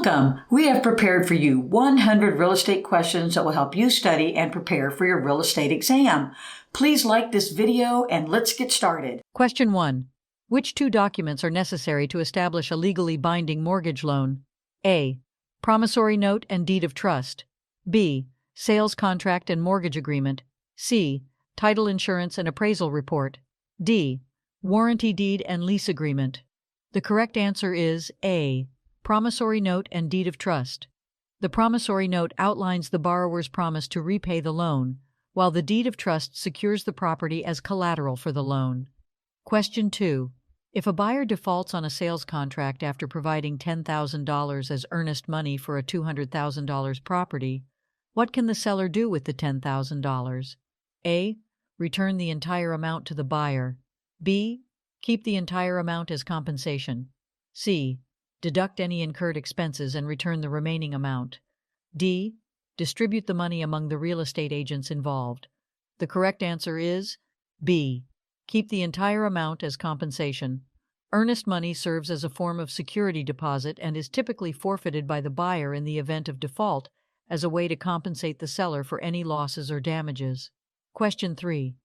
Welcome! We have prepared for you 100 real estate questions that will help you study and prepare for your real estate exam. Please like this video and let's get started. Question 1. Which two documents are necessary to establish a legally binding mortgage loan? A. Promissory note and deed of trust. B. Sales contract and mortgage agreement. C. Title insurance and appraisal report. D. Warranty deed and lease agreement. The correct answer is A. Promissory note and deed of trust. The promissory note outlines the borrower's promise to repay the loan, while the deed of trust secures the property as collateral for the loan. Question 2. If a buyer defaults on a sales contract after providing $10,000 as earnest money for a $200,000 property, what can the seller do with the $10,000? A. Return the entire amount to the buyer. B. Keep the entire amount as compensation. C. Deduct any incurred expenses and return the remaining amount. D. Distribute the money among the real estate agents involved. The correct answer is B. Keep the entire amount as compensation. Earnest money serves as a form of security deposit and is typically forfeited by the buyer in the event of default as a way to compensate the seller for any losses or damages. Question 3.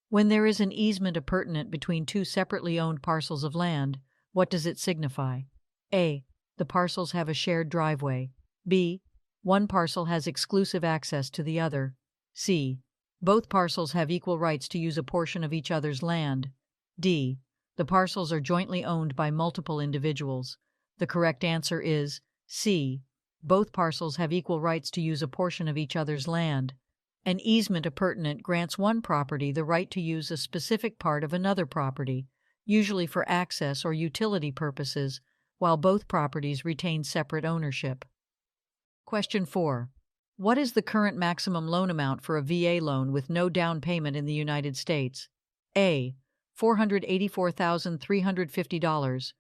When there is an easement appurtenant between two separately owned parcels of land, what does it signify? A. The parcels have a shared driveway. B. One parcel has exclusive access to the other. C. Both parcels have equal rights to use a portion of each other's land. D. The parcels are jointly owned by multiple individuals. The correct answer is C. Both parcels have equal rights to use a portion of each other's land. An easement appurtenant grants one property the right to use a specific part of another property, usually for access or utility purposes, while both properties retain separate ownership. Question 4. What is the current maximum loan amount for a VA loan with no down payment in the United States? A. $484,350.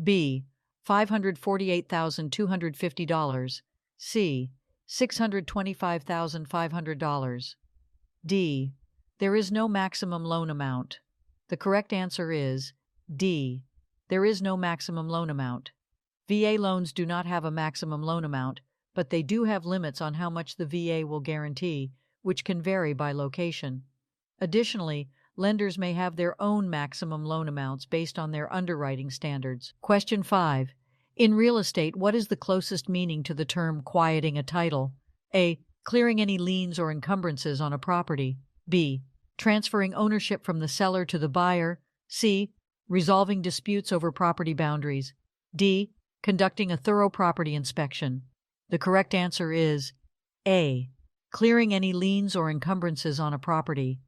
B. $548,250. C. $625,500. D. There is no maximum loan amount. The correct answer is D. There is no maximum loan amount. VA loans do not have a maximum loan amount, but they do have limits on how much the VA will guarantee, which can vary by location. Additionally, lenders may have their own maximum loan amounts based on their underwriting standards. Question 5. In real estate, what is the closest meaning to the term quieting a title? A. Clearing any liens or encumbrances on a property. B. Transferring ownership from the seller to the buyer. C. Resolving disputes over property boundaries. D. Conducting a thorough property inspection. The correct answer is A. Clearing any liens or encumbrances on a property.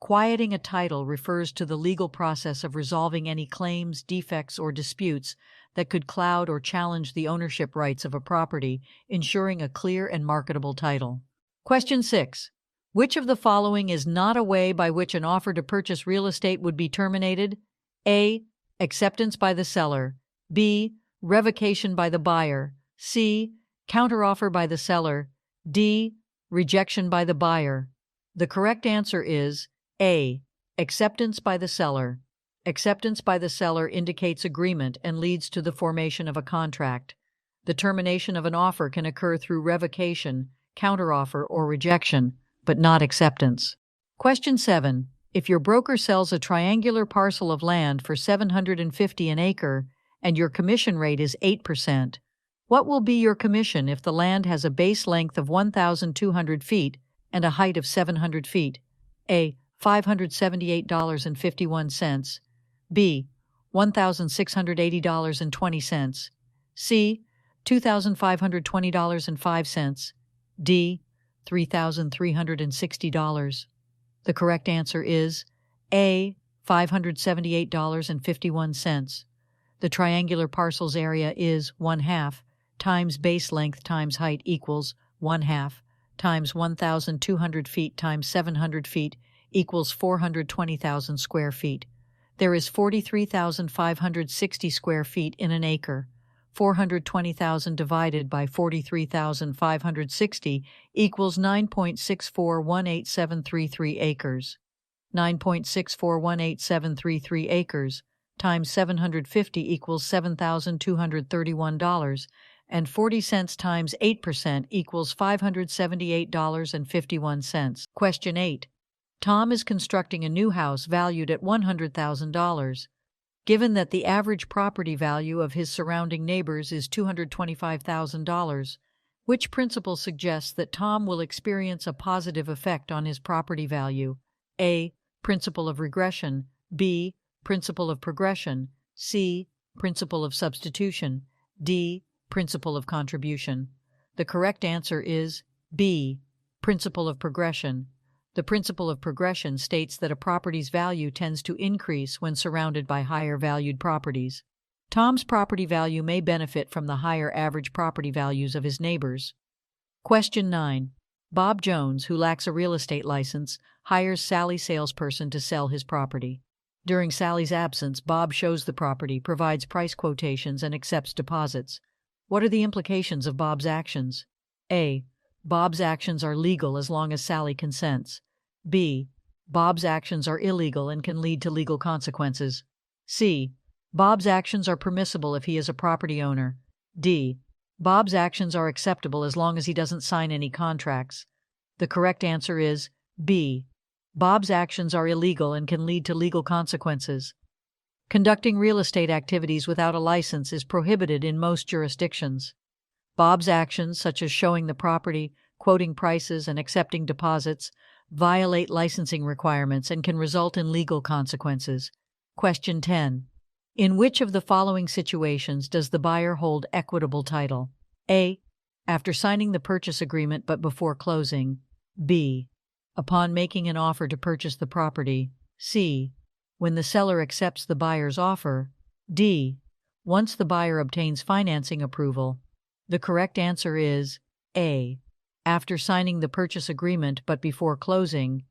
Quieting a title refers to the legal process of resolving any claims, defects, or disputes that could cloud or challenge the ownership rights of a property, ensuring a clear and marketable title. Question 6. Which of the following is not a way by which an offer to purchase real estate would be terminated? A. Acceptance by the seller. B. Revocation by the buyer. C. Counteroffer by the seller. D. Rejection by the buyer. The correct answer is A. Acceptance by the seller. Acceptance by the seller indicates agreement and leads to the formation of a contract. The termination of an offer can occur through revocation, counteroffer, or rejection, but not acceptance. Question 7. If your broker sells a triangular parcel of land for $750 an acre and your commission rate is 8%, what will be your commission if the land has a base length of 1,200 feet and a height of 700 feet? A. $578.51. B. $1,680.20. C. $2,520.05. D. $3,360. The correct answer is A. $578.51. The triangular parcel's area is 1/2 times base length times height equals 1/2 times 1,200 feet times 700 feet equals 420,000 square feet. There is 43,560 square feet in an acre. 420,000 divided by 43,560 equals 9.6418733 acres. 9.6418733 acres times 750 equals $7,231, and 40 cents times 8% equals $578.51. Question 8. Tom is constructing a new house valued at $100,000. Given that the average property value of his surrounding neighbors is $225,000, which principle suggests that Tom will experience a positive effect on his property value? A. Principle of regression. B. Principle of progression. C. Principle of substitution. D. Principle of contribution. The correct answer is B. Principle of progression. The principle of progression states that a property's value tends to increase when surrounded by higher valued properties. Tom's property value may benefit from the higher average property values of his neighbors. Question 9. Bob Jones, who lacks a real estate license, hires Sally's salesperson to sell his property. During Sally's absence, Bob shows the property, provides price quotations, and accepts deposits. What are the implications of Bob's actions? A. Bob's actions are legal as long as Sally consents. B. Bob's actions are illegal and can lead to legal consequences. C. Bob's actions are permissible if he is a property owner. D. Bob's actions are acceptable as long as he doesn't sign any contracts. The correct answer is B. Bob's actions are illegal and can lead to legal consequences. Conducting real estate activities without a license is prohibited in most jurisdictions. Bob's actions, such as showing the property, quoting prices, and accepting deposits, violate licensing requirements and can result in legal consequences. Question 10. In which of the following situations does the buyer hold equitable title? A. After signing the purchase agreement but before closing. B. Upon making an offer to purchase the property. C. When the seller accepts the buyer's offer. D. Once the buyer obtains financing approval. The correct answer is A. After signing the purchase agreement but before closing.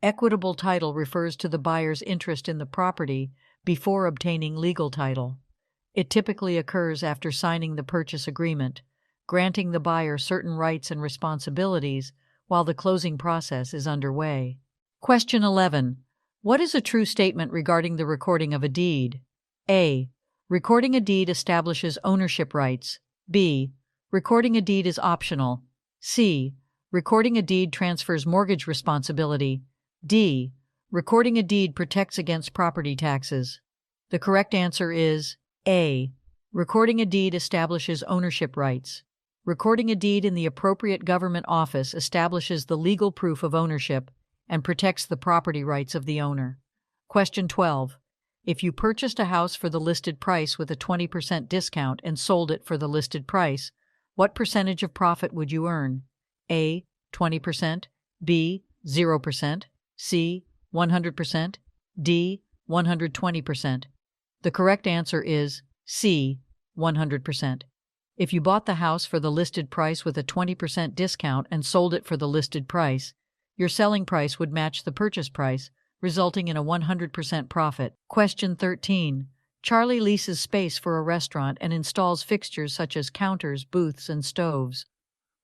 Equitable title refers to the buyer's interest in the property before obtaining legal title. It typically occurs after signing the purchase agreement, granting the buyer certain rights and responsibilities while the closing process is underway. Question 11. What is a true statement regarding the recording of a deed? A. Recording a deed establishes ownership rights. B. Recording a deed is optional. C. Recording a deed transfers mortgage responsibility. D. Recording a deed protects against property taxes. The correct answer is A. Recording a deed establishes ownership rights. Recording a deed in the appropriate government office establishes the legal proof of ownership and protects the property rights of the owner. Question 12. If you purchased a house for the listed price with a 20% discount and sold it for the listed price, what percentage of profit would you earn? A. 20%, B. 0%, C. 100%, D. 120%. The correct answer is C. 100%. If you bought the house for the listed price with a 20% discount and sold it for the listed price, your selling price would match the purchase price, resulting in a 100% profit. Question 13. Charlie leases space for a restaurant and installs fixtures such as counters, booths, and stoves.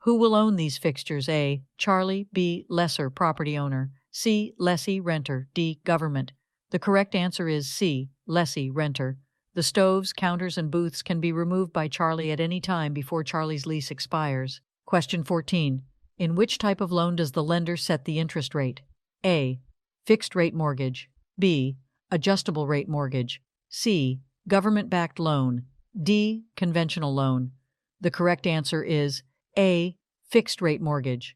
Who will own these fixtures? A. Charlie. B. Lessor, property owner. C. Lessee, renter. D. Government. The correct answer is C. Lessee, renter. The stoves, counters, and booths can be removed by Charlie at any time before Charlie's lease expires. Question 14. In which type of loan does the lender set the interest rate? A. Fixed rate mortgage. B. Adjustable rate mortgage. C. Government-backed loan. D. Conventional loan. The correct answer is A. Fixed rate mortgage.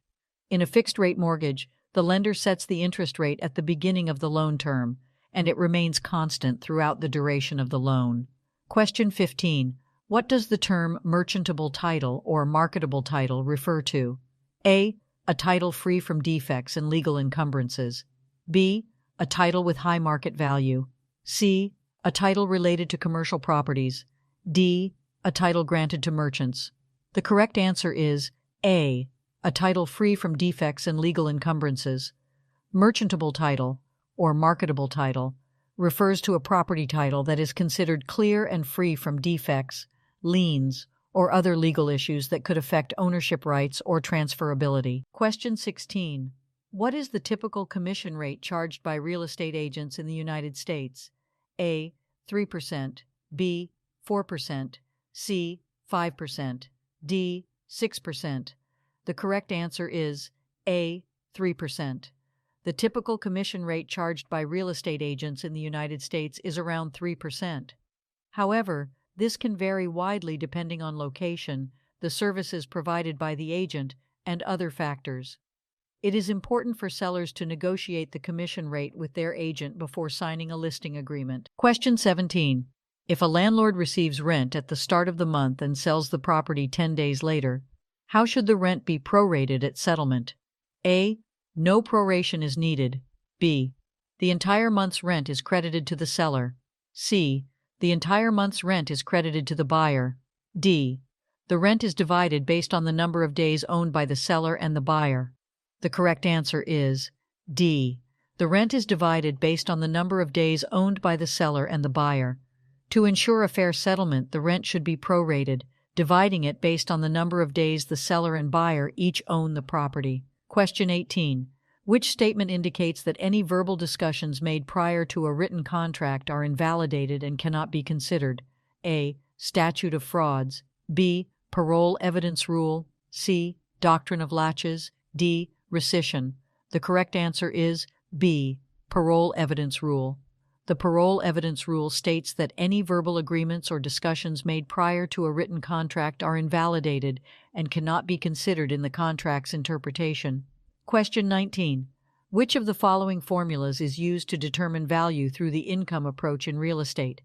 In a fixed rate mortgage, the lender sets the interest rate at the beginning of the loan term, and it remains constant throughout the duration of the loan. Question 15. What does the term merchantable title or marketable title refer to? A. A title free from defects and legal encumbrances. B. A title with high market value. C. A title related to commercial properties. D. A title granted to merchants. The correct answer is A. A title free from defects and legal encumbrances. Merchantable title, or marketable title, refers to a property title that is considered clear and free from defects, liens, or other legal issues that could affect ownership rights or transferability. Question 16. What is the typical commission rate charged by real estate agents in the United States? A. 3%, B. 4%, C. 5%, D. 6%. The correct answer is A. 3%. The typical commission rate charged by real estate agents in the United States is around 3%. However, this can vary widely depending on location, the services provided by the agent, and other factors. It is important for sellers to negotiate the commission rate with their agent before signing a listing agreement. Question 17. If a landlord receives rent at the start of the month and sells the property 10 days later, how should the rent be prorated at settlement? A. No proration is needed. B. The entire month's rent is credited to the seller. C. The entire month's rent is credited to the buyer. D. The rent is divided based on the number of days owned by the seller and the buyer. The correct answer is D. The rent is divided based on the number of days owned by the seller and the buyer. To ensure a fair settlement, the rent should be prorated, dividing it based on the number of days the seller and buyer each own the property. Question 18. Which statement indicates that any verbal discussions made prior to a written contract are invalidated and cannot be considered? A. Statute of frauds. B. Parole evidence rule. C. Doctrine of laches. D. Rescission. The correct answer is B. Parole evidence rule. The parole evidence rule states that any verbal agreements or discussions made prior to a written contract are invalidated and cannot be considered in the contract's interpretation. Question 19. Which of the following formulas is used to determine value through the income approach in real estate?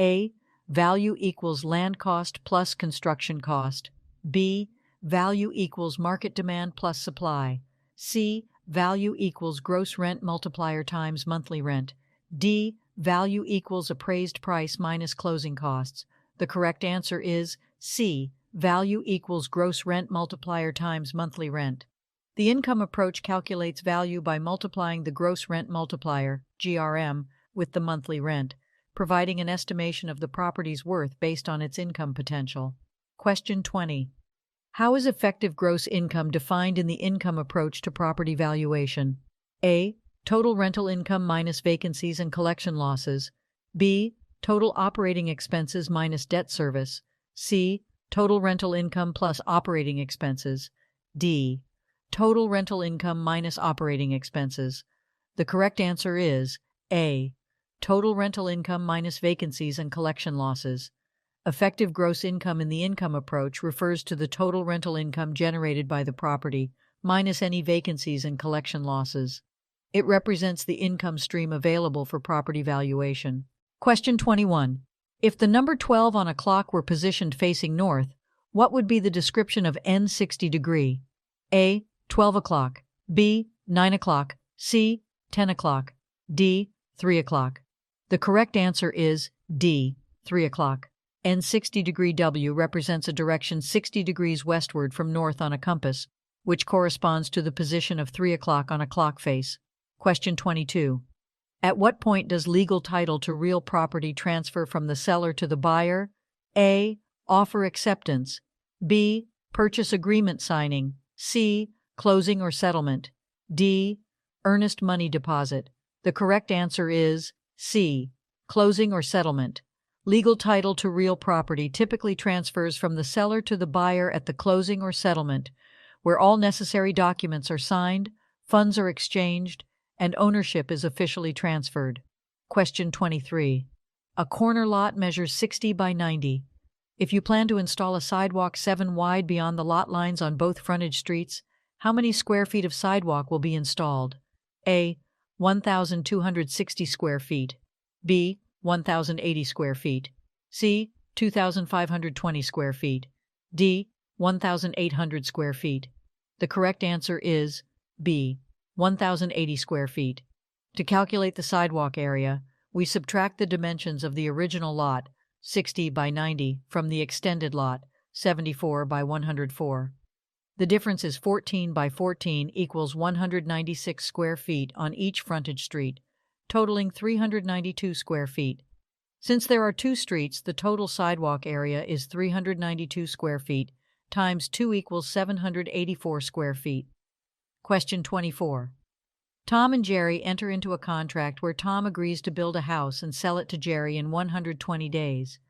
A. Value equals land cost plus construction cost. B. Value equals market demand plus supply. C. Value equals gross rent multiplier times monthly rent. D. Value equals appraised price minus closing costs. The correct answer is C. Value equals gross rent multiplier times monthly rent. The income approach calculates value by multiplying the gross rent multiplier, GRM, with the monthly rent, providing an estimation of the property's worth based on its income potential. Question 20. How is effective gross income defined in the income approach to property valuation? A. Total rental income minus vacancies and collection losses. B. Total operating expenses minus debt service. C. Total rental income plus operating expenses. D. Total rental income minus operating expenses. The correct answer is A. Total rental income minus vacancies and collection losses. Effective gross income in the income approach refers to the total rental income generated by the property minus any vacancies and collection losses. It represents the income stream available for property valuation. Question 21. If the number 12 on a clock were positioned facing north, what would be the description of N 60 degree? A. 12 o'clock. B. 9 o'clock. C. 10 o'clock. D. 3 o'clock. The correct answer is D. 3 o'clock. N 60 degree W represents a direction 60 degrees westward from north on a compass, which corresponds to the position of 3 o'clock on a clock face. Question 22. At what point does legal title to real property transfer from the seller to the buyer? A. Offer acceptance. B. Purchase agreement signing. C. Closing or settlement. D. Earnest money deposit. The correct answer is C. Closing or settlement. Legal title to real property typically transfers from the seller to the buyer at the closing or settlement, where all necessary documents are signed, funds are exchanged, and ownership is officially transferred. Question 23. A corner lot measures 60 by 90. If you plan to install a sidewalk 7 wide beyond the lot lines on both frontage streets, how many square feet of sidewalk will be installed? A. 1,260 square feet. B. 1,080 square feet. C. 2,520 square feet. D. 1,800 square feet. The correct answer is B. 1,080 square feet. To calculate the sidewalk area, we subtract the dimensions of the original lot, 60 by 90, from the extended lot, 74 by 104. The difference is 14 by 14 equals 196 square feet on each frontage street, totaling 392 square feet. Since there are 2 streets, the total sidewalk area is 392 square feet times 2 equals 784 square feet. Question 24. Tom and Jerry enter into a contract where Tom agrees to build a house and sell it to Jerry in 120 days.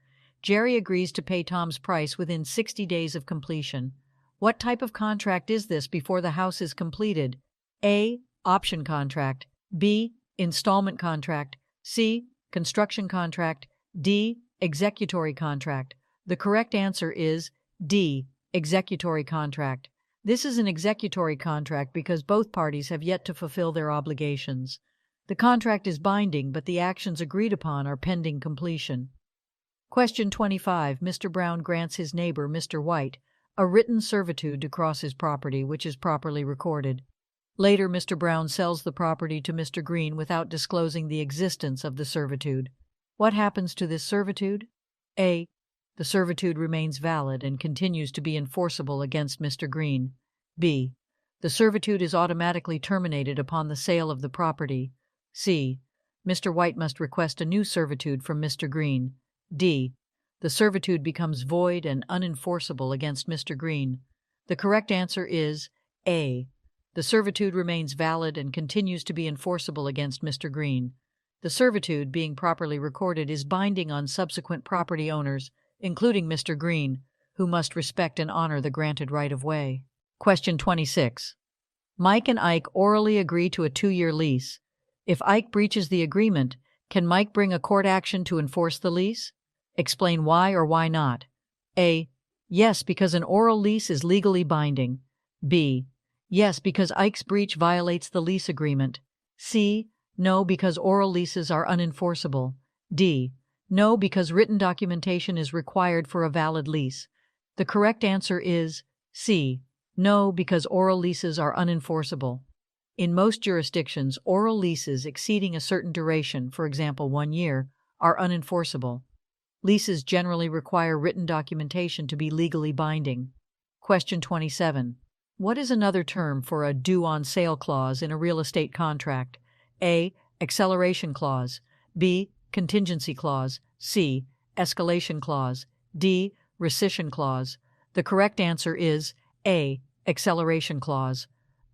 Jerry agrees to pay Tom's price within 60 days of completion. What type of contract is this before the house is completed? A. Option contract. B. Installment contract. C. Construction contract. D. Executory contract. The correct answer is D. Executory contract. This is an executory contract because both parties have yet to fulfill their obligations. The contract is binding, but the actions agreed upon are pending completion. Question 25. Mr. Brown grants his neighbor, Mr. White, a written servitude to cross his property, which is properly recorded. Later, Mr. Brown sells the property to Mr. Green without disclosing the existence of the servitude. What happens to this servitude? A. The servitude remains valid and continues to be enforceable against Mr. Green. B. The servitude is automatically terminated upon the sale of the property. C. Mr. White must request a new servitude from Mr. Green. D. The servitude becomes void and unenforceable against Mr. Green. The correct answer is A. The servitude remains valid and continues to be enforceable against Mr. Green. The servitude, being properly recorded, is binding on subsequent property owners, including Mr. Green, who must respect and honor the granted right-of-way. Question 26. Mike and Ike orally agree to a 2-year lease. If Ike breaches the agreement, can Mike bring a court action to enforce the lease? Explain why or why not. A. Yes, because an oral lease is legally binding. B. Yes, because Ike's breach violates the lease agreement. C. No, because oral leases are unenforceable. D. No, because written documentation is required for a valid lease. The correct answer is C. No, because oral leases are unenforceable. In most jurisdictions, oral leases exceeding a certain duration, for example 1 year, are unenforceable. Leases generally require written documentation to be legally binding. Question 27. What is another term for a due-on-sale clause in a real estate contract? A. Acceleration clause. B. Contingency clause. C. Escalation clause. D. Rescission clause. The correct answer is A. Acceleration clause.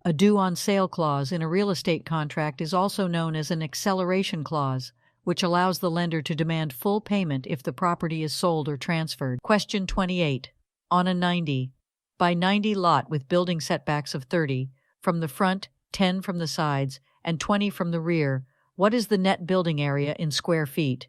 A due-on-sale clause in a real estate contract is also known as an acceleration clause, which allows the lender to demand full payment if the property is sold or transferred. Question 28. On a 90 by 90 lot with building setbacks of 30 from the front, 10 from the sides, and 20 from the rear, what is the net building area in square feet?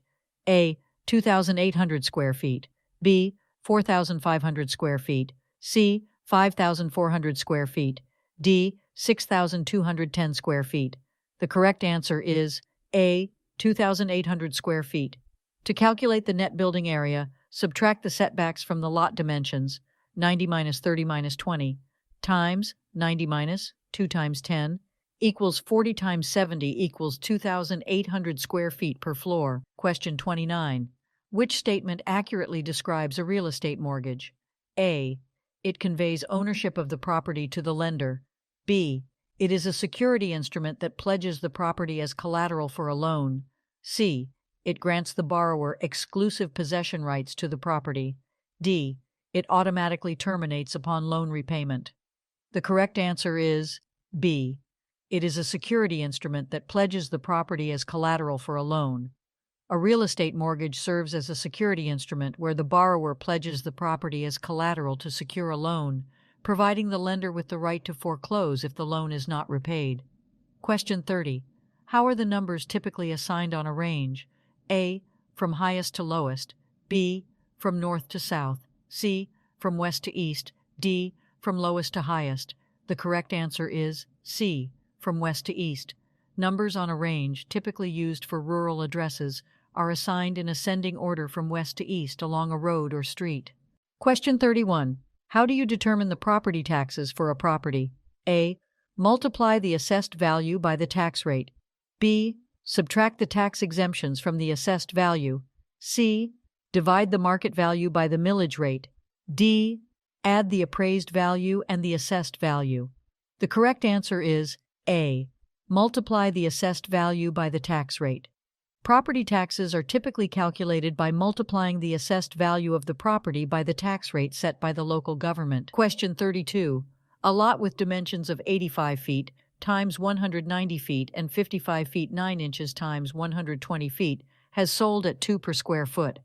A. 2,800 square feet. B. 4,500 square feet. C. 5,400 square feet. D. 6,210 square feet. The correct answer is A. 2,800 square feet. To calculate the net building area, subtract the setbacks from the lot dimensions, 90 minus 30 minus 20, times 90 minus 2 times 10, equals 40 times 70 equals 2,800 square feet per floor. Question 29. Which statement accurately describes a real estate mortgage? A. It conveys ownership of the property to the lender. B. It is a security instrument that pledges the property as collateral for a loan. C. It grants the borrower exclusive possession rights to the property. D. It automatically terminates upon loan repayment. The correct answer is B. It is a security instrument that pledges the property as collateral for a loan. A real estate mortgage serves as a security instrument where the borrower pledges the property as collateral to secure a loan, providing the lender with the right to foreclose if the loan is not repaid. Question 30. How are the numbers typically assigned on a range? A. From highest to lowest. B. From north to south. C. From west to east. D. From lowest to highest. The correct answer is C. From west to east. Numbers on a range, typically used for rural addresses, are assigned in ascending order from west to east along a road or street. Question 31. How do you determine the property taxes for a property? A. Multiply the assessed value by the tax rate. B. Subtract the tax exemptions from the assessed value. C. Divide the market value by the millage rate. D. Add the appraised value and the assessed value. The correct answer is A. Multiply the assessed value by the tax rate. Property taxes are typically calculated by multiplying the assessed value of the property by the tax rate set by the local government. Question 32. A lot with dimensions of 85 feet times 190 feet and 55 feet 9 inches times 120 feet has sold at 2 per square foot.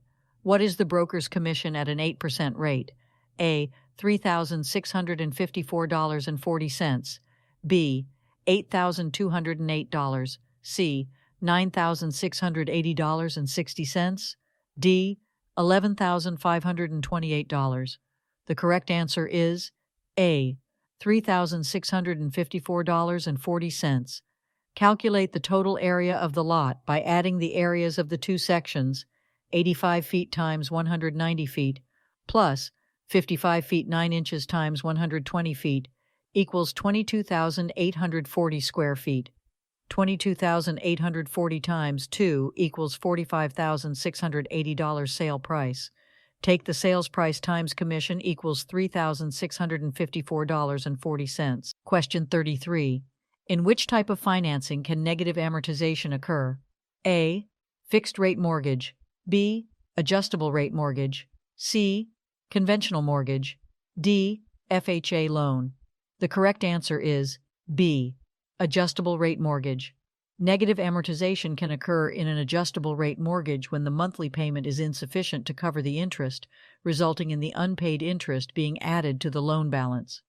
What is the broker's commission at an 8% rate? A. $3,654.40. B. $8,208. C. $9,680.60. D. $11,528. The correct answer is A. $3,654.40. Calculate the total area of the lot by adding the areas of the two sections, 85 feet times 190 feet, plus 55 feet 9 inches times 120 feet, equals 22,840 square feet. 22,840 times 2 equals $45,680 sale price. Take the sales price times commission equals $3,654.40. Question 33. In which type of financing can negative amortization occur? A. Fixed rate mortgage. B. Adjustable rate mortgage. C. Conventional mortgage. D. FHA loan. The correct answer is B. Adjustable rate mortgage. Negative amortization can occur in an adjustable rate mortgage when the monthly payment is insufficient to cover the interest, resulting in the unpaid interest being added to the loan balance.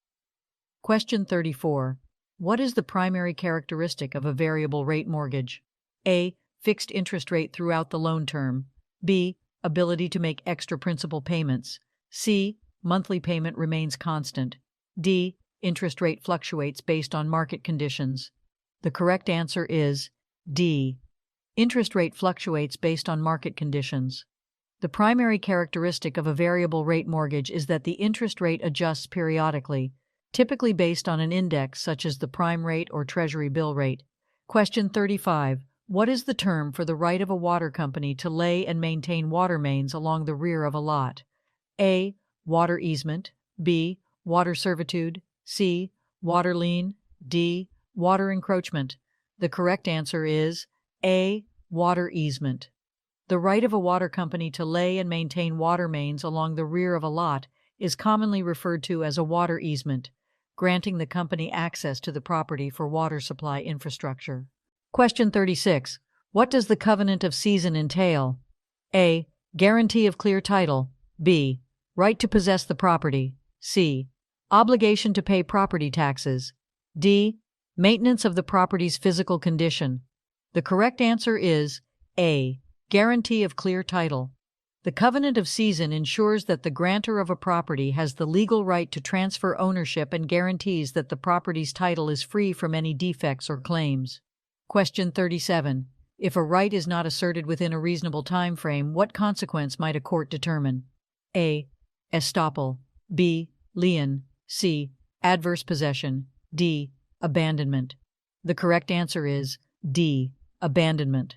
Question 34. What is the primary characteristic of a variable rate mortgage? A. Fixed interest rate throughout the loan term. B. Ability to make extra principal payments. C. Monthly payment remains constant. D. Interest rate fluctuates based on market conditions. The correct answer is D. Interest rate fluctuates based on market conditions. The primary characteristic of a variable rate mortgage is that the interest rate adjusts periodically, typically based on an index such as the prime rate or treasury bill rate. Question 35. What is the term for the right of a water company to lay and maintain water mains along the rear of a lot? A. Water easement. B. Water servitude. C. Water lien. D. Water encroachment. The correct answer is A. Water easement. The right of a water company to lay and maintain water mains along the rear of a lot is commonly referred to as a water easement, granting the company access to the property for water supply infrastructure. Question 36. What does the covenant of season entail? A. Guarantee of clear title. B. Right to possess the property. C. Obligation to pay property taxes. D. Maintenance of the property's physical condition. The correct answer is A. Guarantee of clear title. The covenant of season ensures that the grantor of a property has the legal right to transfer ownership and guarantees that the property's title is free from any defects or claims. Question 37. If a right is not asserted within a reasonable time frame, what consequence might a court determine? A. Estoppel. B. Lien. C. Adverse possession. D. Abandonment. The correct answer is D. Abandonment.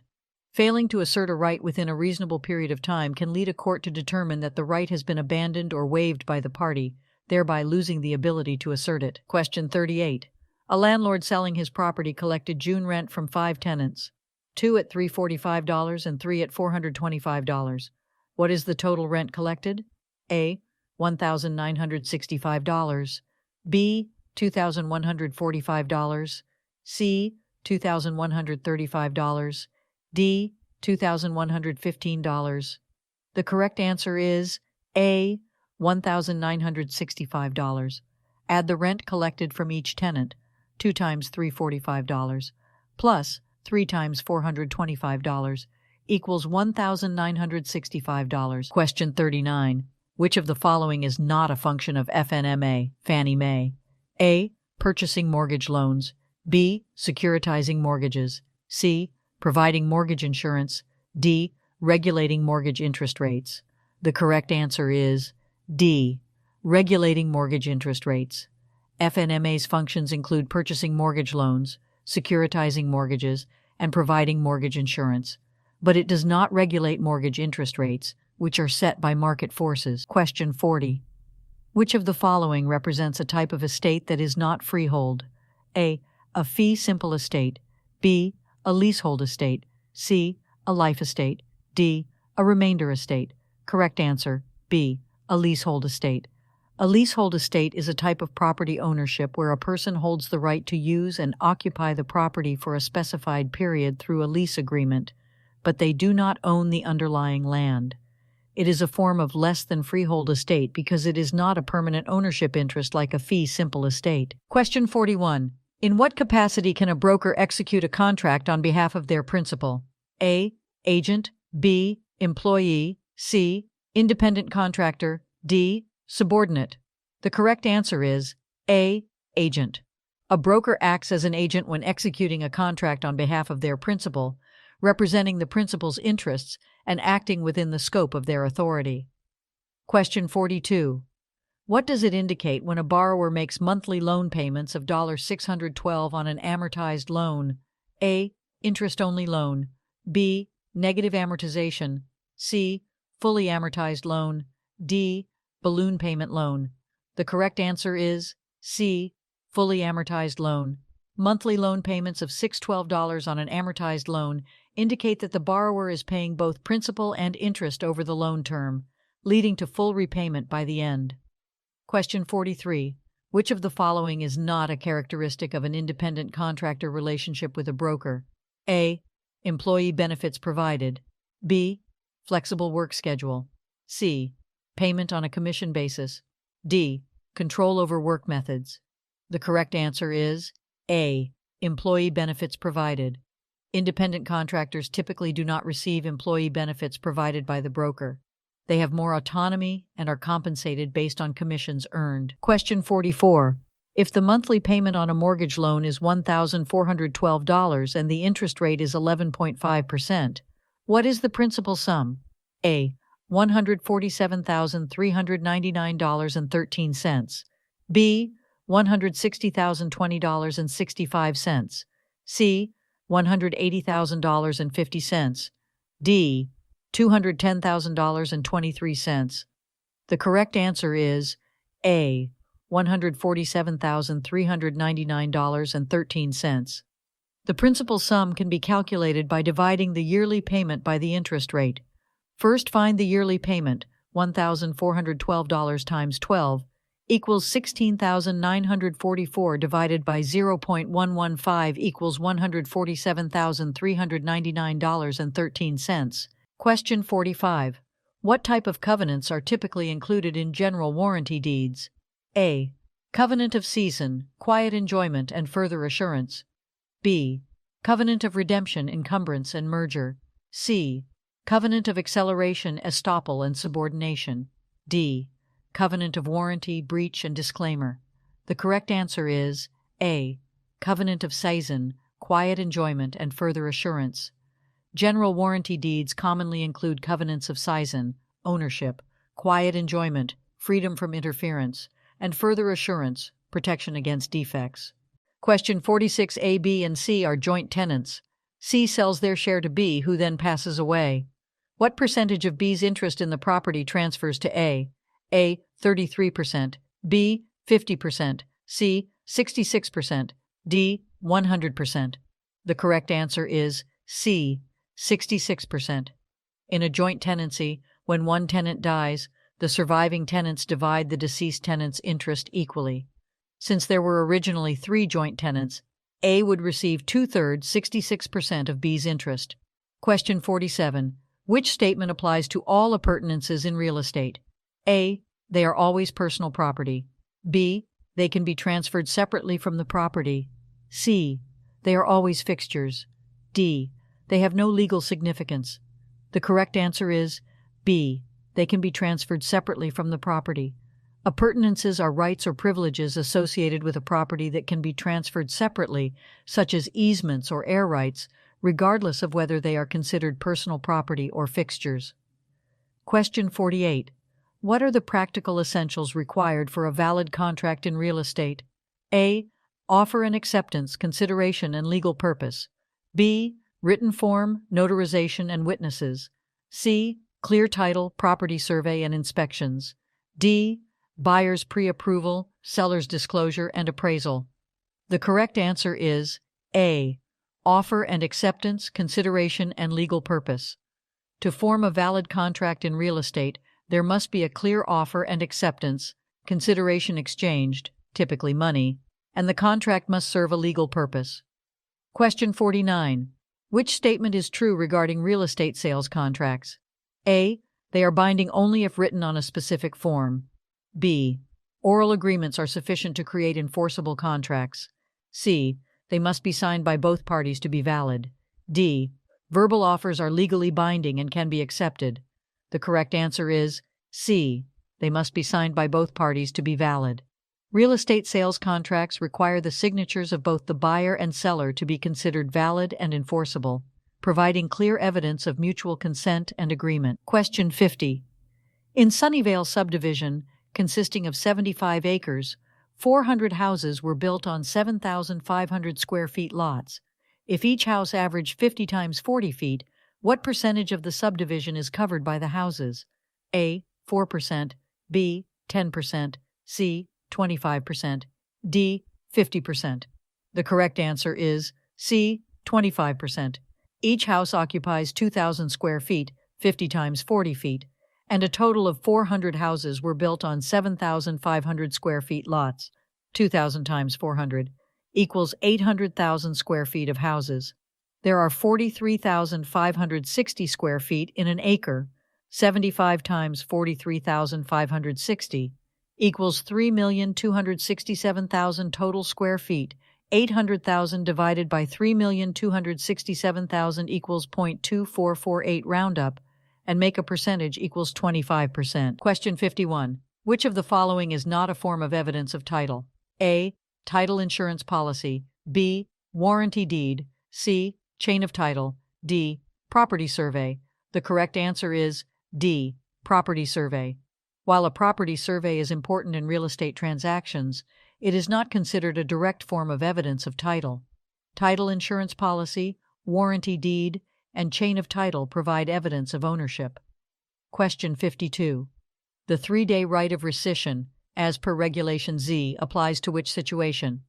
Failing to assert a right within a reasonable period of time can lead a court to determine that the right has been abandoned or waived by the party, thereby losing the ability to assert it. Question 38. A landlord selling his property collected June rent from 5 tenants, 2 at $345 and 3 at $425. What is the total rent collected? A. $1,965. B. $2,145. C. $2,135. D. $2,115. The correct answer is A. $1,965. Add the rent collected from each tenant, 2 times $345, plus 3 times $425, equals $1,965. Question 39. Which of the following is not a function of FNMA, Fannie Mae? A. Purchasing mortgage loans. B. Securitizing mortgages. C. Providing mortgage insurance. D. Regulating mortgage interest rates. The correct answer is D. Regulating mortgage interest rates. FNMA's functions include purchasing mortgage loans, securitizing mortgages, and providing mortgage insurance, but it does not regulate mortgage interest rates, which are set by market forces. Question 40. Which of the following represents a type of estate that is not freehold? A. A fee simple estate. B. A leasehold estate. C. A life estate. D. A remainder estate. Correct answer, B. A leasehold estate. A leasehold estate is a type of property ownership where a person holds the right to use and occupy the property for a specified period through a lease agreement, but they do not own the underlying land. It is a form of less than freehold estate because it is not a permanent ownership interest like a fee simple estate. Question 41. In what capacity can a broker execute a contract on behalf of their principal? A. Agent. B. Employee. C. Independent contractor. D. Subordinate. The correct answer is A. Agent. A broker acts as an agent when executing a contract on behalf of their principal, representing the principal's interests and acting within the scope of their authority. Question 42. What does it indicate when a borrower makes monthly loan payments of $612 on an amortized loan? A. Interest-only loan. B. Negative amortization. C. Fully amortized loan. D. Balloon payment loan. The correct answer is C. Fully amortized loan. Monthly loan payments of $612 on an amortized loan indicate that the borrower is paying both principal and interest over the loan term, leading to full repayment by the end. Question 43. Which of the following is not a characteristic of an independent contractor relationship with a broker? A. Employee benefits provided. B. Flexible work schedule. C. Payment on a commission basis. D. Control over work methods. The correct answer is A. Employee benefits provided. Independent contractors typically do not receive employee benefits provided by the broker. They have more autonomy and are compensated based on commissions earned. Question 44. If the monthly payment on a mortgage loan is $1,412 and the interest rate is 11.5%, what is the principal sum? A. $147,399.13. B. $160,020.65. C. $180,050. D. $210,023. The correct answer is A. $147,399.13. The principal sum can be calculated by dividing the yearly payment by the interest rate. First, find the yearly payment, $1,412 times 12, equals $16,944 divided by 0.115 equals $147,399.13. Question 45. What type of covenants are typically included in general warranty deeds? A. Covenant of season, quiet enjoyment, and further assurance. B. Covenant of redemption, encumbrance, and merger. C. Covenant of acceleration, estoppel, and subordination. D. Covenant of warranty, breach, and disclaimer. The correct answer is A. Covenant of season, quiet enjoyment, and further assurance. General warranty deeds commonly include covenants of season, ownership, quiet enjoyment, freedom from interference, and further assurance, protection against defects. Question 46. A, B, and C are joint tenants. C sells their share to B, who then passes away. What percentage of B's interest in the property transfers to A? A. 33%, B. 50%, C. 66%, D. 100%. The correct answer is C. 66%. In a joint tenancy, when one tenant dies, the surviving tenants divide the deceased tenant's interest equally. Since there were originally 3 joint tenants, A would receive 2/3, 66% of B's interest. Question 47. Which statement applies to all appurtenances in real estate? A. They are always personal property. B. They can be transferred separately from the property. C. They are always fixtures. D. They have no legal significance. The correct answer is B. They can be transferred separately from the property. Appurtenances are rights or privileges associated with a property that can be transferred separately, such as easements or air rights, regardless of whether they are considered personal property or fixtures. Question 48. What are the practical essentials required for a valid contract in real estate? A. Offer and acceptance, consideration, and legal purpose. B. Written form, notarization, and witnesses. C. Clear title, property survey, and inspections. D. Buyer's pre-approval, seller's disclosure, and appraisal. The correct answer is A. Offer and acceptance, consideration, and legal purpose. To form a valid contract in real estate, there must be a clear offer and acceptance, consideration exchanged, typically money, and the contract must serve a legal purpose. Question 49. Which statement is true regarding real estate sales contracts? A. They are binding only if written on a specific form. B. Oral agreements are sufficient to create enforceable contracts. C. They must be signed by both parties to be valid. D. Verbal offers are legally binding and can be accepted. The correct answer is C. They must be signed by both parties to be valid. Real estate sales contracts require the signatures of both the buyer and seller to be considered valid and enforceable, providing clear evidence of mutual consent and agreement. Question 50. In Sunnyvale subdivision, consisting of 75 acres, 400 houses were built on 7,500 square feet lots. If each house averaged 50 times 40 feet, what percentage of the subdivision is covered by the houses? A. 4%, B. 10%, C. 25%, D. 50%. The correct answer is C. 25%. Each house occupies 2,000 square feet, 50 times 40 feet, and a total of 400 houses were built on 7,500 square feet lots. 2,000 times 400 equals 800,000 square feet of houses. There are 43,560 square feet in an acre. 75 times 43,560 equals 3,267,000 total square feet. 800,000 divided by 3,267,000 equals 0.2448 round up, and make a percentage equals 25%. Question 51. Which of the following is not a form of evidence of title? A. Title insurance policy. B. Warranty deed. C. Chain of title. D. Property survey. The correct answer is D. Property survey. While a property survey is important in real estate transactions, it is not considered a direct form of evidence of title. Title insurance policy, warranty deed, and chain of title provide evidence of ownership. Question 52. The 3-day right of rescission, as per Regulation Z, applies to which situation?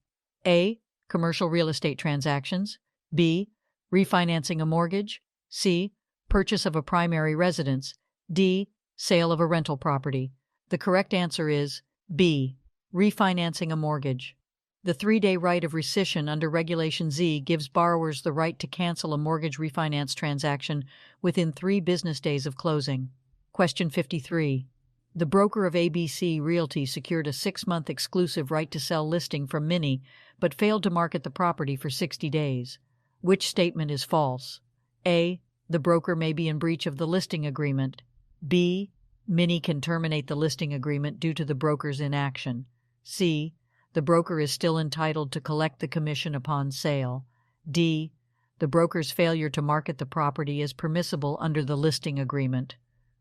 A. Commercial real estate transactions. B. Refinancing a mortgage. C. Purchase of a primary residence. D. Sale of a rental property. The correct answer is B. Refinancing a mortgage. The 3-day right of rescission under Regulation Z gives borrowers the right to cancel a mortgage refinance transaction within 3 business days of closing. Question 53. The broker of ABC Realty secured a 6-month exclusive right to sell listing from Minnie, but failed to market the property for 60 days. Which statement is false? A. The broker may be in breach of the listing agreement. B. Minnie can terminate the listing agreement due to the broker's inaction. C. The broker is still entitled to collect the commission upon sale. D. The broker's failure to market the property is permissible under the listing agreement.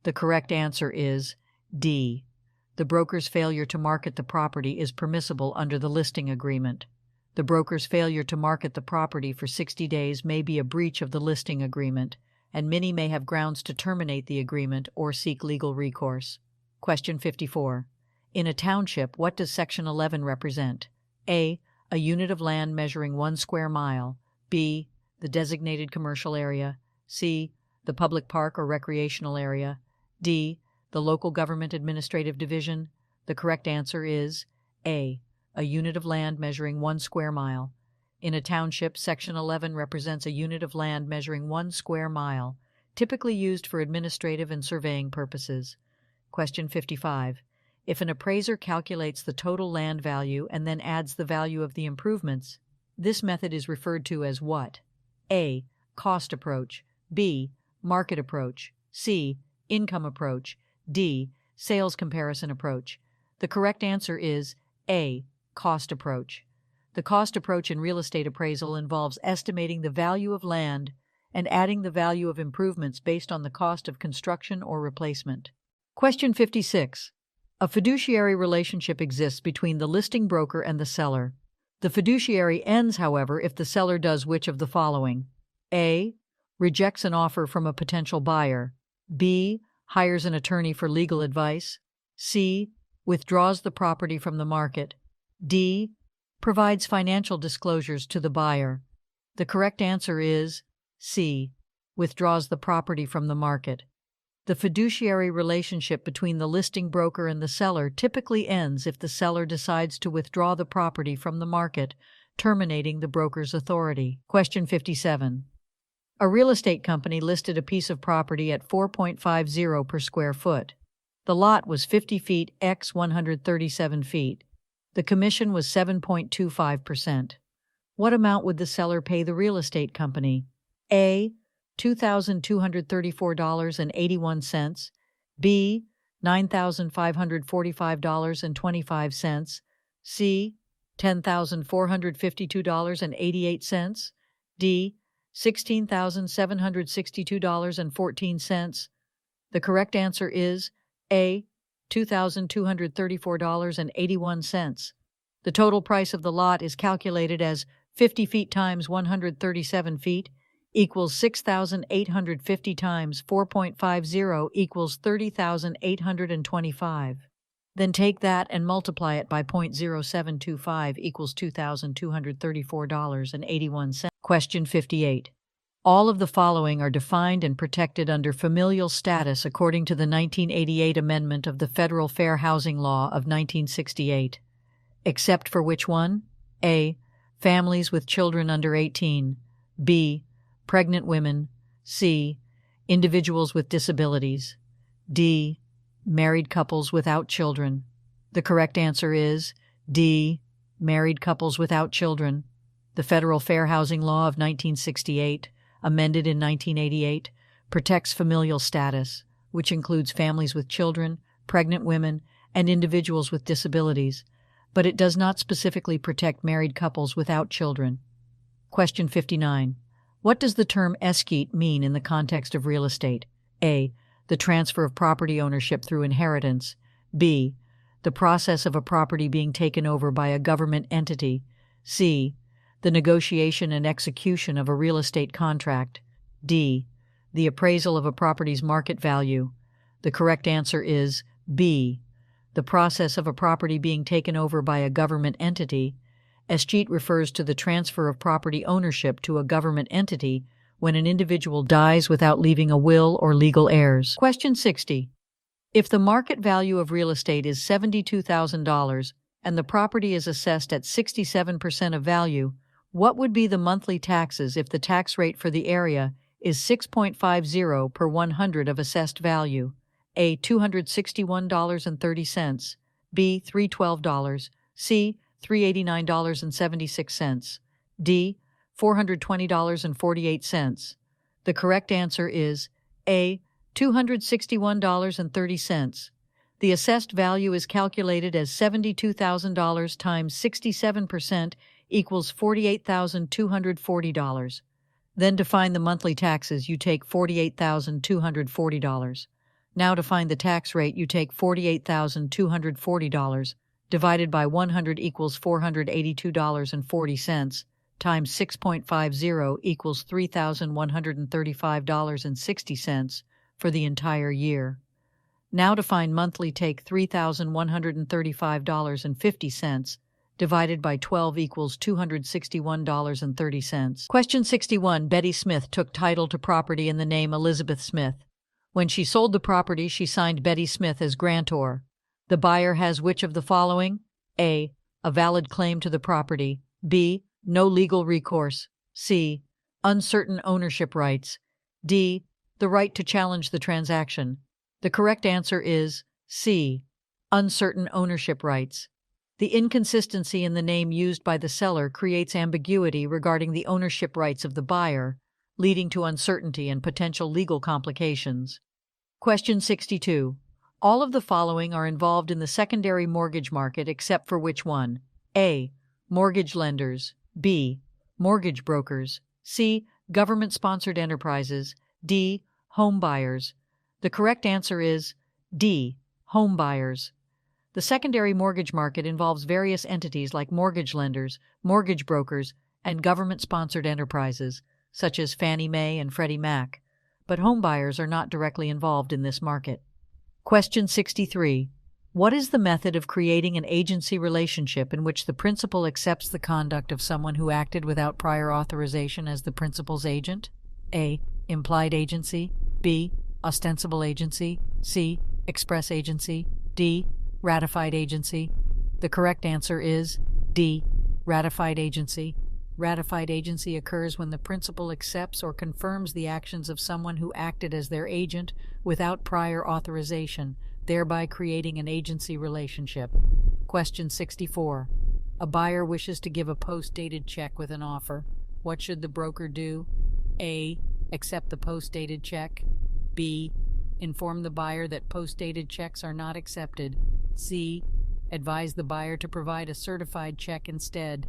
The correct answer is D. The broker's failure to market the property is permissible under the listing agreement. The broker's failure to market the property for 60 days may be a breach of the listing agreement, and Minnie may have grounds to terminate the agreement or seek legal recourse. Question 54. In a township, what does Section 11 represent? A. A unit of land measuring 1 square mile. B. The designated commercial area. C. The public park or recreational area. D. The local government administrative division. The correct answer is A. A unit of land measuring 1 square mile. In a township, Section 11 represents a unit of land measuring 1 square mile, typically used for administrative and surveying purposes. Question 55. If an appraiser calculates the total land value and then adds the value of the improvements, this method is referred to as what? A. Cost approach. B. Market approach. C. Income approach. D. Sales comparison approach. The correct answer is A. Cost approach. The cost approach in real estate appraisal involves estimating the value of land and adding the value of improvements based on the cost of construction or replacement. Question 56. A fiduciary relationship exists between the listing broker and the seller. The fiduciary ends, however, if the seller does which of the following? A. Rejects an offer from a potential buyer. B. Hires an attorney for legal advice. C. Withdraws the property from the market. D. Provides financial disclosures to the buyer. The correct answer is C. Withdraws the property from the market. The fiduciary relationship between the listing broker and the seller typically ends if the seller decides to withdraw the property from the market, terminating the broker's authority. Question 57. A real estate company listed a piece of property at $4.50 per square foot. The lot was 50 feet x 137 feet. The commission was 7.25%. What amount would the seller pay the real estate company? A. $2,234.81. B. $9,545.25. C. $10,452.88. D. $16,762.14. The correct answer is A. $2,234.81. The total price of the lot is calculated as 50 feet times 137 feet equals 6,850 times 4.50 equals 30,825. Then take that and multiply it by 0.0725 equals $2,234.81. Question 58. All of the following are defined and protected under familial status according to the 1988 amendment of the Federal Fair Housing Law of 1968. Except for which one? A. Families with children under 18. B. Pregnant women. C. Individuals with disabilities. D. Married couples without children. The correct answer is D. Married couples without children. The Federal Fair Housing Law of 1968, amended in 1988, protects familial status, which includes families with children, pregnant women, and individuals with disabilities, but it does not specifically protect married couples without children. Question 59. What does the term escheat mean in the context of real estate? A. The transfer of property ownership through inheritance. B. The process of a property being taken over by a government entity. C. The negotiation and execution of a real estate contract. D. The appraisal of a property's market value. The correct answer is B. The process of a property being taken over by a government entity. Escheat refers to the transfer of property ownership to a government entity when an individual dies without leaving a will or legal heirs. Question 60. If the market value of real estate is $72,000 and the property is assessed at 67% of value, what would be the monthly taxes if the tax rate for the area is 6.50 per 100 of assessed value? A. $261.30. B. $312. C. $389.76. D. $420.48. The correct answer is A. $261.30. The assessed value is calculated as $72,000 times 67% equals $48,240. Then to find the monthly taxes, you take $48,240. Now to find the tax rate, you take $48,240 divided by 100 equals $482.40 times 6.50 equals $3,135.60 for the entire year. Now to find monthly, take $3,135.50 divided by 12 equals $261.30. Question 61. Betty Smith took title to property in the name Elizabeth Smith. When she sold the property, she signed Betty Smith as grantor. The buyer has which of the following? A. A valid claim to the property. B. No legal recourse. C. Uncertain ownership rights. D. The right to challenge the transaction. The correct answer is C. Uncertain ownership rights. The inconsistency in the name used by the seller creates ambiguity regarding the ownership rights of the buyer, leading to uncertainty and potential legal complications. Question 62. All of the following are involved in the secondary mortgage market except for which one? A. Mortgage lenders. B. Mortgage brokers. C. Government-sponsored enterprises. D. Home buyers. The correct answer is D. Home buyers. The secondary mortgage market involves various entities like mortgage lenders, mortgage brokers, and government-sponsored enterprises, such as Fannie Mae and Freddie Mac, but home buyers are not directly involved in this market. Question 63. What is the method of creating an agency relationship in which the principal accepts the conduct of someone who acted without prior authorization as the principal's agent? A. Implied agency. B. Ostensible agency. C. Express agency. D. Ratified agency. The correct answer is D. Ratified agency. Ratified agency occurs when the principal accepts or confirms the actions of someone who acted as their agent without prior authorization, thereby creating an agency relationship. Question 64. A buyer wishes to give a post-dated check with an offer. What should the broker do? A. Accept the post-dated check. B. Inform the buyer that post-dated checks are not accepted. C. Advise the buyer to provide a certified check instead.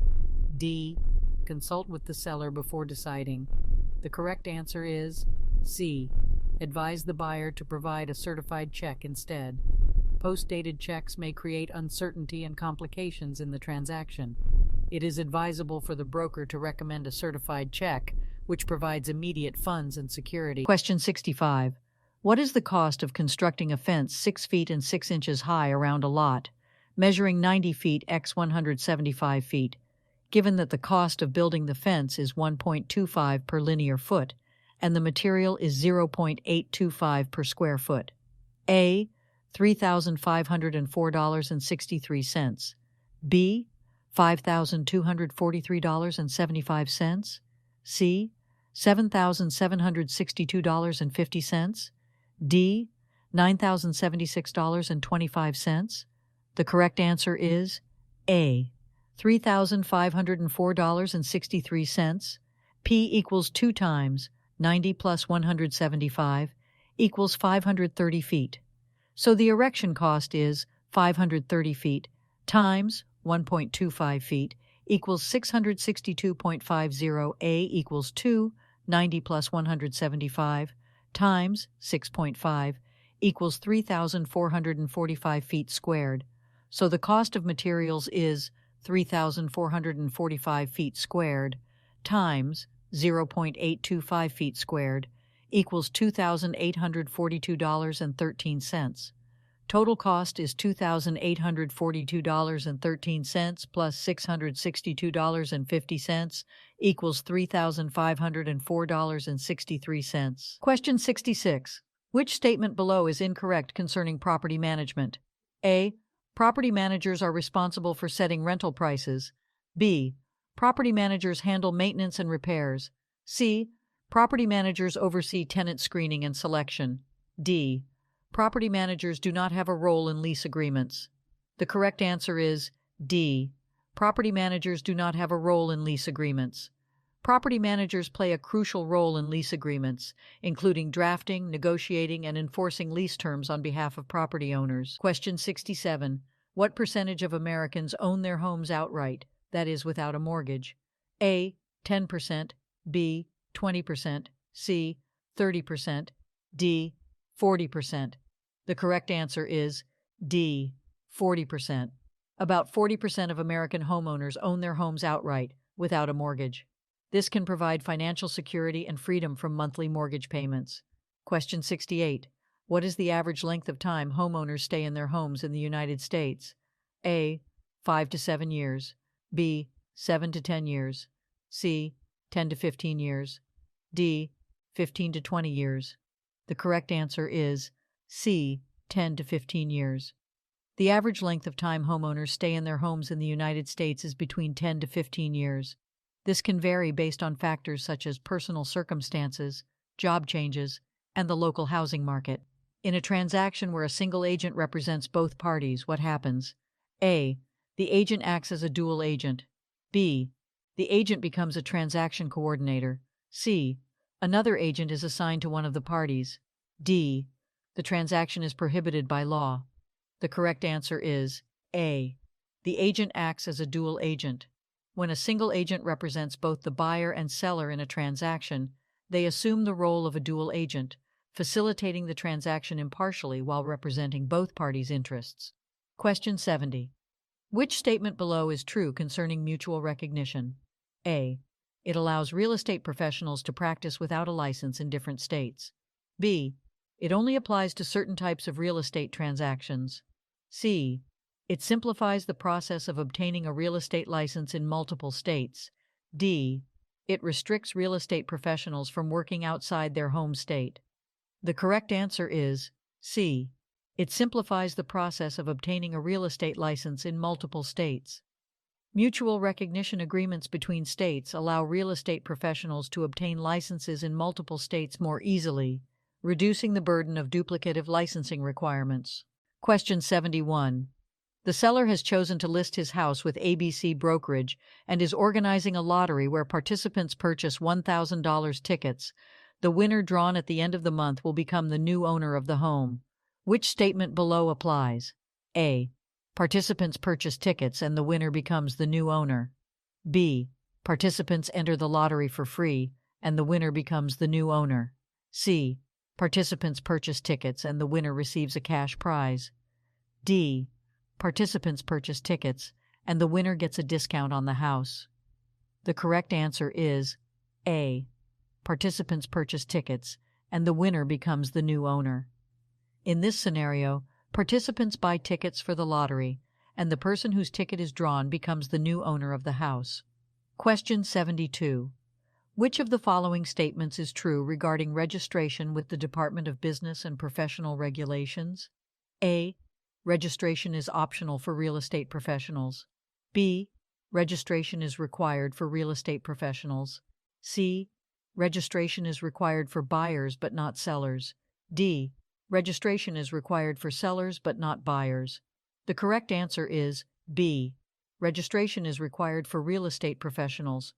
D. Consult with the seller before deciding. The correct answer is C. Advise the buyer to provide a certified check instead. Post-dated checks may create uncertainty and complications in the transaction. It is advisable for the broker to recommend a certified check, which provides immediate funds and security. Question 65. What is the cost of constructing a fence 6 feet and 6 inches high around a lot, measuring 90 feet x 175 feet, given that the cost of building the fence is 1.25 per linear foot and the material is 0.825 per square foot? A. $3,504.63. B. $5,243.75. C. $7,762.50. D. $9,076.25. The correct answer is A. $3,504.63. P equals 2 times 90 plus 175 equals 530 feet. So the erection cost is 530 feet times 1.25 feet equals 662.50. A equals 2, 90 plus 175 times 6.5 equals 3,445 feet squared. So the cost of materials is 3,445 feet squared times 0.825 feet squared equals $2,842.13. Total cost is $2,842.13 plus $662.50 equals $3,504.63. Question 66. Which statement below is incorrect concerning property management? A. Property managers are responsible for setting rental prices. B. Property managers handle maintenance and repairs. C. Property managers oversee tenant screening and selection. D. Property managers do not have a role in lease agreements. The correct answer is D. Property managers do not have a role in lease agreements. Property managers play a crucial role in lease agreements, including drafting, negotiating, and enforcing lease terms on behalf of property owners. Question 67. What percentage of Americans own their homes outright, that is, without a mortgage? A. 10%, B. 20%, C. 30%, D. 40%. The correct answer is D. 40%. About 40% of American homeowners own their homes outright, without a mortgage. This can provide financial security and freedom from monthly mortgage payments. Question 68. What is the average length of time homeowners stay in their homes in the United States? A. 5 to 7 years. B. 7 to 10 years. C. 10 to 15 years. D. 15 to 20 years. The correct answer is C. 10 to 15 years. The average length of time homeowners stay in their homes in the United States is between 10 to 15 years. This can vary based on factors such as personal circumstances, job changes, and the local housing market. In a transaction where a single agent represents both parties, what happens? A. The agent acts as a dual agent. B. The agent becomes a transaction coordinator. C. Another agent is assigned to one of the parties. D. The transaction is prohibited by law. The correct answer is A. The agent acts as a dual agent. When a single agent represents both the buyer and seller in a transaction, they assume the role of a dual agent, facilitating the transaction impartially while representing both parties' interests. Question 70. Which statement below is true concerning mutual recognition? A. It allows real estate professionals to practice without a license in different states. B. It only applies to certain types of real estate transactions. C. It simplifies the process of obtaining a real estate license in multiple states. D. It restricts real estate professionals from working outside their home state. The correct answer is C. It simplifies the process of obtaining a real estate license in multiple states. Mutual recognition agreements between states allow real estate professionals to obtain licenses in multiple states more easily, reducing the burden of duplicative licensing requirements. Question 71. The seller has chosen to list his house with ABC Brokerage and is organizing a lottery where participants purchase $1,000 tickets. The winner drawn at the end of the month will become the new owner of the home. Which statement below applies? A. Participants purchase tickets and the winner becomes the new owner. B. Participants enter the lottery for free and the winner becomes the new owner. C. Participants purchase tickets and the winner receives a cash prize. D. Participants purchase tickets and the winner gets a discount on the house. The correct answer is A. Participants purchase tickets and the winner becomes the new owner. In this scenario, participants buy tickets for the lottery, and the person whose ticket is drawn becomes the new owner of the house. Question 72. Which of the following statements is true regarding registration with the Department of Business and Professional Regulations? A. Registration is optional for real estate professionals. B. Registration is required for real estate professionals. C. Registration is required for buyers but not sellers. D. Registration is required for sellers but not buyers. The correct answer is B. Registration is required for real estate professionals.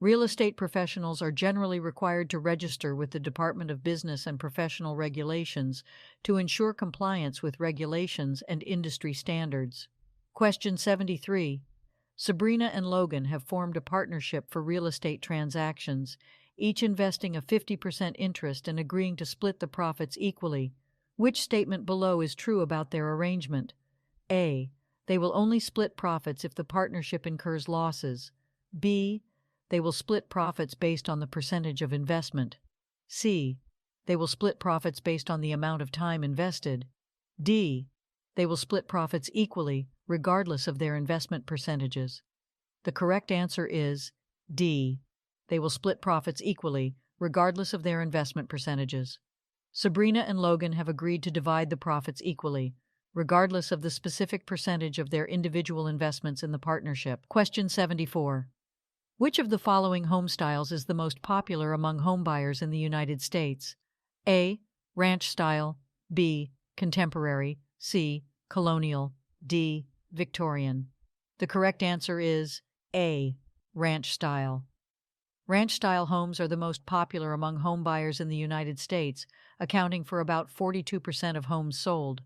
Real estate professionals are generally required to register with the Department of Business and Professional Regulations to ensure compliance with regulations and industry standards. Question 73. Sabrina and Logan have formed a partnership for real estate transactions, each investing a 50% interest and agreeing to split the profits equally. Which statement below is true about their arrangement? A. They will only split profits if the partnership incurs losses. B. They will split profits based on the percentage of investment. C. They will split profits based on the amount of time invested. D. They will split profits equally, regardless of their investment percentages. The correct answer is D. They will split profits equally, regardless of their investment percentages. Sabrina and Logan have agreed to divide the profits equally, regardless of the specific percentage of their individual investments in the partnership. Question 74. Which of the following home styles is the most popular among homebuyers in the United States? A. Ranch style. B. Contemporary. C. Colonial. D. Victorian. The correct answer is A. Ranch style. Ranch-style homes are the most popular among homebuyers in the United States, accounting for about 42% of homes sold.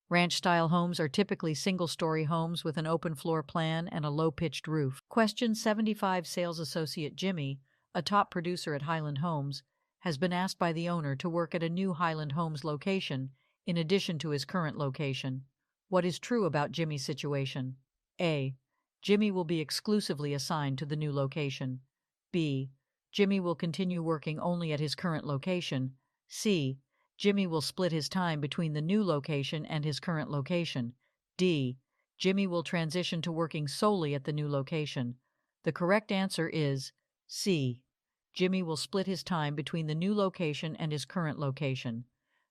Ranch-style homes are typically single-story homes with an open floor plan and a low-pitched roof. Question 75. Sales associate Jimmy, a top producer at Highland Homes, has been asked by the owner to work at a new Highland Homes location, in addition to his current location. What is true about Jimmy's situation? A. Jimmy will be exclusively assigned to the new location. B. Jimmy will continue working only at his current location. C. Jimmy will split his time between the new location and his current location. D. Jimmy will transition to working solely at the new location. The correct answer is C. Jimmy will split his time between the new location and his current location.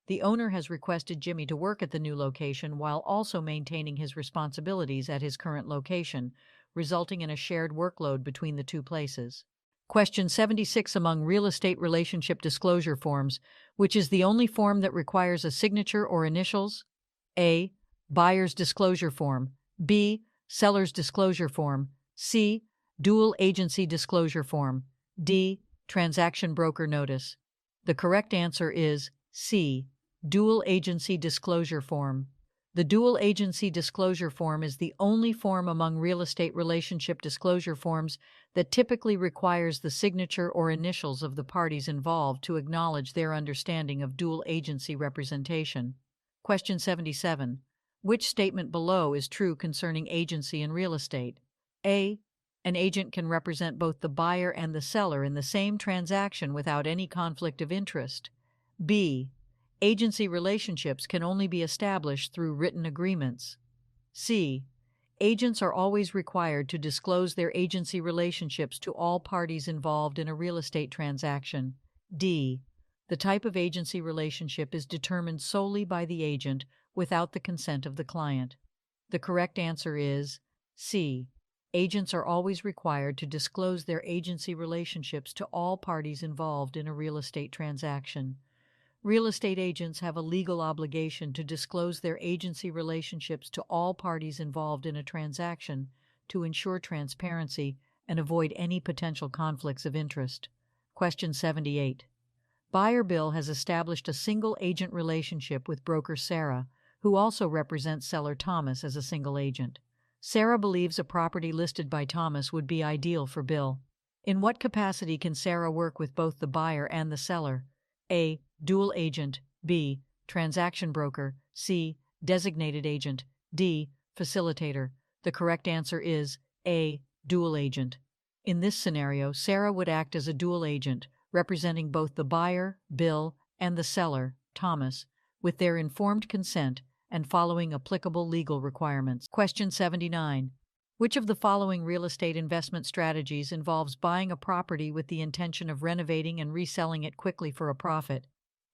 The owner has requested Jimmy to work at the new location while also maintaining his responsibilities at his current location, resulting in a shared workload between the two places. Question 76. Among real estate relationship disclosure forms, which is the only form that requires a signature or initials? A. Buyer's disclosure form. B. Seller's disclosure form. C. Dual agency disclosure form. D. Transaction broker notice. The correct answer is C. Dual agency disclosure form. The dual agency disclosure form is the only form among real estate relationship disclosure forms that typically requires the signature or initials of the parties involved to acknowledge their understanding of dual agency representation. Question 77. Which statement below is true concerning agency in real estate? A. An agent can represent both the buyer and the seller in the same transaction without any conflict of interest. B. Agency relationships can only be established through written agreements. C. Agents are always required to disclose their agency relationships to all parties involved in a real estate transaction. D. The type of agency relationship is determined solely by the agent without the consent of the client. The correct answer is C. Agents are always required to disclose their agency relationships to all parties involved in a real estate transaction. Real estate agents have a legal obligation to disclose their agency relationships to all parties involved in a transaction to ensure transparency and avoid any potential conflicts of interest. Question 78. Buyer Bill has established a single agent relationship with broker Sarah, who also represents seller Thomas as a single agent. Sarah believes a property listed by Thomas would be ideal for Bill. In what capacity can Sarah work with both the buyer and the seller? A. Dual agent. B. Transaction broker. C. Designated agent. D. Facilitator. The correct answer is A. Dual agent. In this scenario, Sarah would act as a dual agent, representing both the buyer, Bill, and the seller, Thomas, with their informed consent and following applicable legal requirements. Question 79. Which of the following real estate investment strategies involves buying a property with the intention of renovating and reselling it quickly for a profit?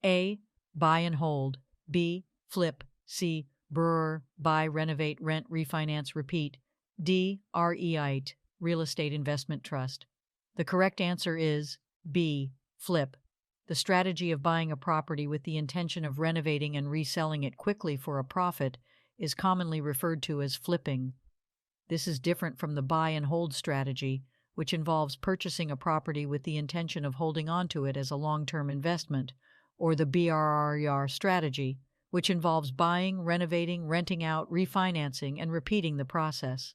A. Buy and hold. B. Flip. C. BRRRR. Buy, renovate, rent, refinance, repeat. D. REIT. Real Estate Investment Trust. The correct answer is B. Flip. The strategy of buying a property with the intention of renovating and reselling it quickly for a profit is commonly referred to as flipping. This is different from the buy and hold strategy, which involves purchasing a property with the intention of holding onto it as a long-term investment, or the BRRR strategy, which involves buying, renovating, renting out, refinancing, and repeating the process.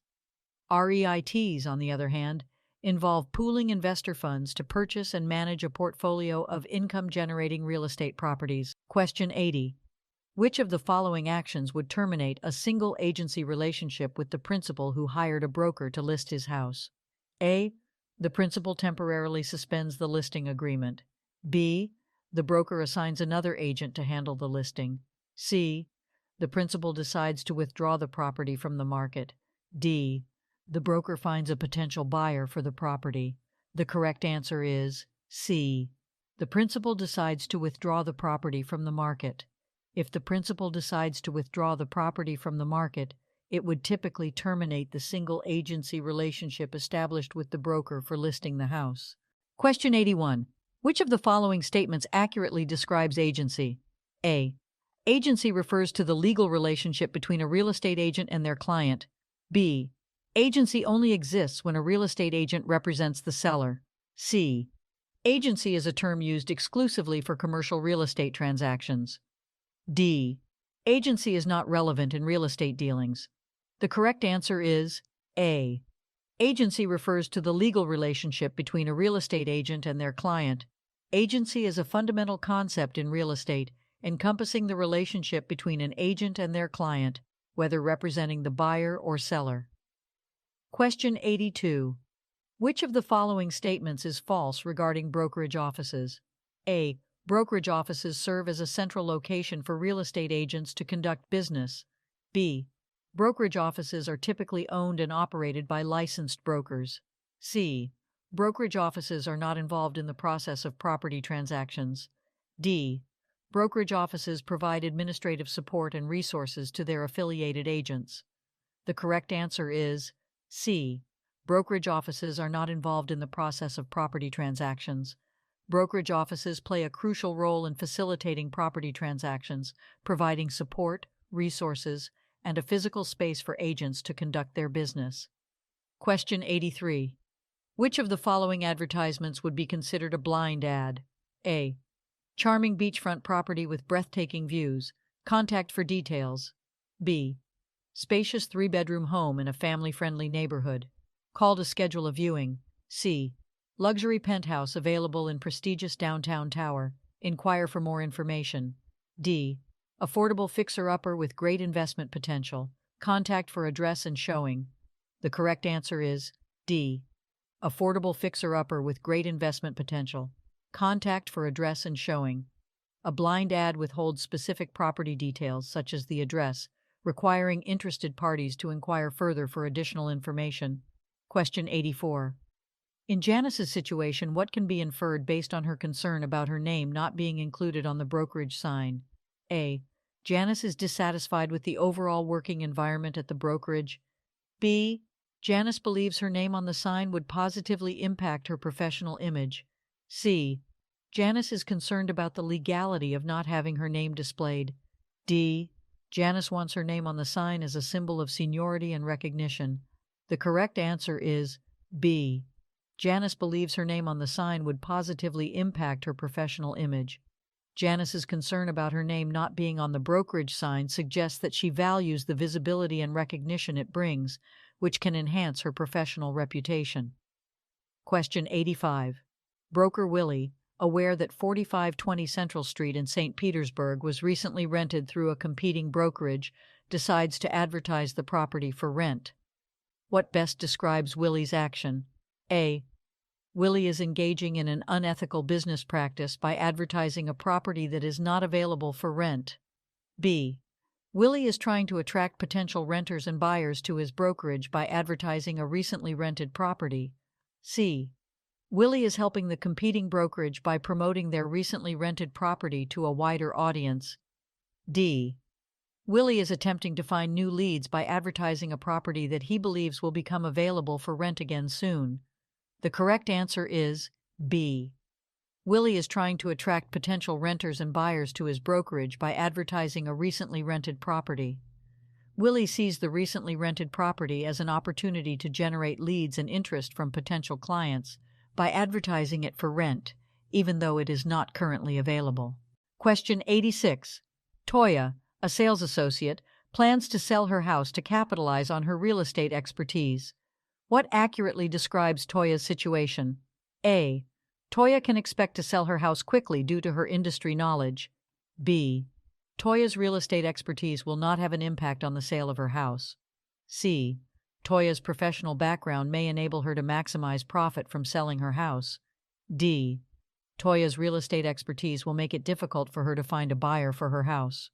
REITs, on the other hand, involve pooling investor funds to purchase and manage a portfolio of income-generating real estate properties. Question 80. Which of the following actions would terminate a single agency relationship with the principal who hired a broker to list his house? A. The principal temporarily suspends the listing agreement. B. The broker assigns another agent to handle the listing. C. The principal decides to withdraw the property from the market. D. The broker finds a potential buyer for the property. The correct answer is C. The principal decides to withdraw the property from the market. If the principal decides to withdraw the property from the market, it would typically terminate the single agency relationship established with the broker for listing the house. Question 81. Which of the following statements accurately describes agency? A. Agency refers to the legal relationship between a real estate agent and their client. B. Agency only exists when a real estate agent represents the seller. C. Agency is a term used exclusively for commercial real estate transactions. D. Agency is not relevant in real estate dealings. The correct answer is A. Agency refers to the legal relationship between a real estate agent and their client. Agency is a fundamental concept in real estate, encompassing the relationship between an agent and their client, whether representing the buyer or seller. Question 82. Which of the following statements is false regarding brokerage offices? A. Brokerage offices serve as a central location for real estate agents to conduct business. B. Brokerage offices are typically owned and operated by licensed brokers. C. Brokerage offices are not involved in the process of property transactions. D. Brokerage offices provide administrative support and resources to their affiliated agents. The correct answer is C. Brokerage offices are not involved in the process of property transactions. Brokerage offices play a crucial role in facilitating property transactions, providing support, resources, and a physical space for agents to conduct their business. Question 83. Which of the following advertisements would be considered a blind ad? A. Charming beachfront property with breathtaking views. Contact for details. B. Spacious 3-bedroom home in a family-friendly neighborhood. Call to schedule a viewing. C. Luxury penthouse available in prestigious downtown tower. Inquire for more information. D. Affordable fixer-upper with great investment potential. Contact for address and showing. The correct answer is D. Affordable fixer-upper with great investment potential. Contact for address and showing. A blind ad withholds specific property details such as the address, requiring interested parties to inquire further for additional information. Question 84. In Janice's situation, what can be inferred based on her concern about her name not being included on the brokerage sign? A. Janice is dissatisfied with the overall working environment at the brokerage. B. Janice believes her name on the sign would positively impact her professional image. C. Janice is concerned about the legality of not having her name displayed. D. Janice wants her name on the sign as a symbol of seniority and recognition. The correct answer is B. Janice believes her name on the sign would positively impact her professional image. Janice's concern about her name not being on the brokerage sign suggests that she values the visibility and recognition it brings, which can enhance her professional reputation. Question 85. Broker Willie, aware that 4520 Central Street in St. Petersburg was recently rented through a competing brokerage, decides to advertise the property for rent. What best describes Willie's action? A. Willie is engaging in an unethical business practice by advertising a property that is not available for rent. B. Willie is trying to attract potential renters and buyers to his brokerage by advertising a recently rented property. C. Willie is helping the competing brokerage by promoting their recently rented property to a wider audience. D. Willie is attempting to find new leads by advertising a property that he believes will become available for rent again soon. The correct answer is B. Willie is trying to attract potential renters and buyers to his brokerage by advertising a recently rented property. Willie sees the recently rented property as an opportunity to generate leads and interest from potential clients by advertising it for rent, even though it is not currently available. Question 86. Toya, a sales associate, plans to sell her house to capitalize on her real estate expertise. What accurately describes Toya's situation? A. Toya can expect to sell her house quickly due to her industry knowledge. B. Toya's real estate expertise will not have an impact on the sale of her house. C. Toya's professional background may enable her to maximize profit from selling her house. D. Toya's real estate expertise will make it difficult for her to find a buyer for her house.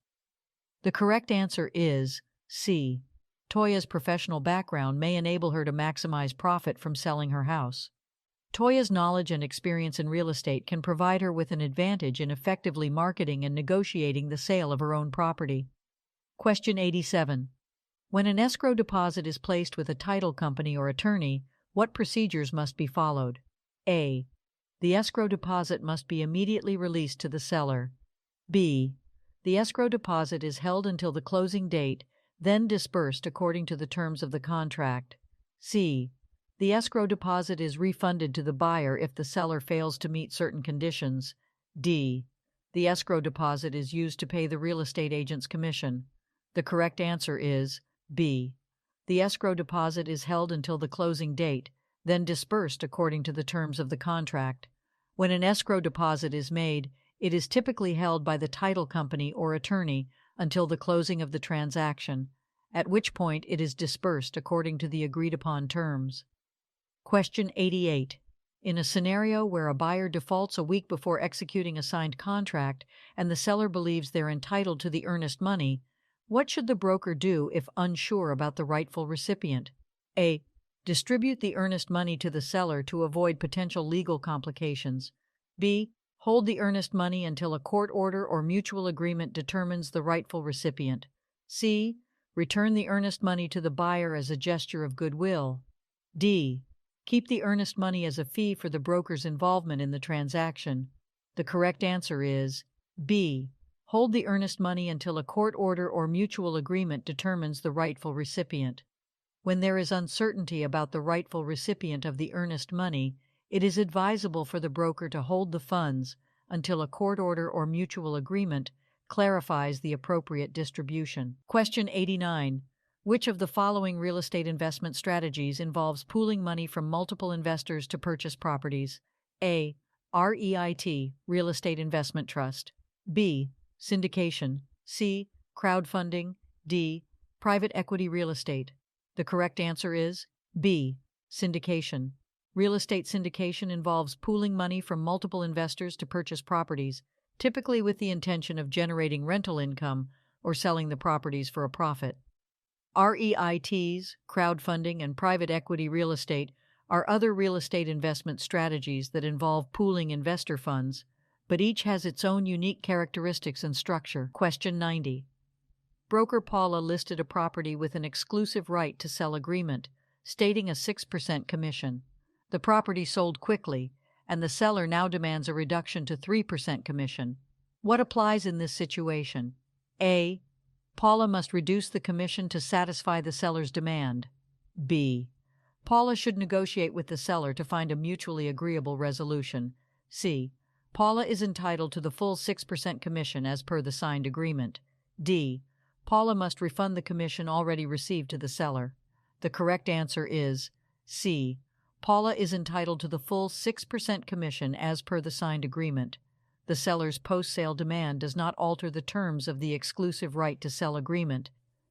The correct answer is C. Toya's professional background may enable her to maximize profit from selling her house. Toya's knowledge and experience in real estate can provide her with an advantage in effectively marketing and negotiating the sale of her own property. Question 87. When an escrow deposit is placed with a title company or attorney, what procedures must be followed? A. The escrow deposit must be immediately released to the seller. B. The escrow deposit is held until the closing date, then disbursed according to the terms of the contract. C. The escrow deposit is refunded to the buyer if the seller fails to meet certain conditions. D. The escrow deposit is used to pay the real estate agent's commission. The correct answer is B. The escrow deposit is held until the closing date, then disbursed according to the terms of the contract. When an escrow deposit is made, it is typically held by the title company or attorney until the closing of the transaction, at which point it is disbursed according to the agreed-upon terms. Question 88. In a scenario where a buyer defaults a week before executing a signed contract and the seller believes they're entitled to the earnest money, what should the broker do if unsure about the rightful recipient? A. Distribute the earnest money to the seller to avoid potential legal complications. B. Hold the earnest money until a court order or mutual agreement determines the rightful recipient. C. Return the earnest money to the buyer as a gesture of goodwill. D. Keep the earnest money as a fee for the broker's involvement in the transaction. The correct answer is B. Hold the earnest money until a court order or mutual agreement determines the rightful recipient. When there is uncertainty about the rightful recipient of the earnest money, it is advisable for the broker to hold the funds until a court order or mutual agreement clarifies the appropriate distribution. Question 89. Which of the following real estate investment strategies involves pooling money from multiple investors to purchase properties? A. REIT, Real Estate Investment Trust. B. Syndication. C. Crowdfunding. D. Private equity real estate. The correct answer is B. Syndication. Real estate syndication involves pooling money from multiple investors to purchase properties, typically with the intention of generating rental income or selling the properties for a profit. REITs, crowdfunding, and private equity real estate are other real estate investment strategies that involve pooling investor funds, but each has its own unique characteristics and structure. Question 90. Broker Paula listed a property with an exclusive right to sell agreement, stating a 6% commission. The property sold quickly, and the seller now demands a reduction to 3% commission. What applies in this situation? A. Paula must reduce the commission to satisfy the seller's demand. B. Paula should negotiate with the seller to find a mutually agreeable resolution. C. Paula is entitled to the full 6% commission as per the signed agreement. D. Paula must refund the commission already received to the seller. The correct answer is C. Paula is entitled to the full 6% commission as per the signed agreement. The seller's post-sale demand does not alter the terms of the exclusive right to sell agreement,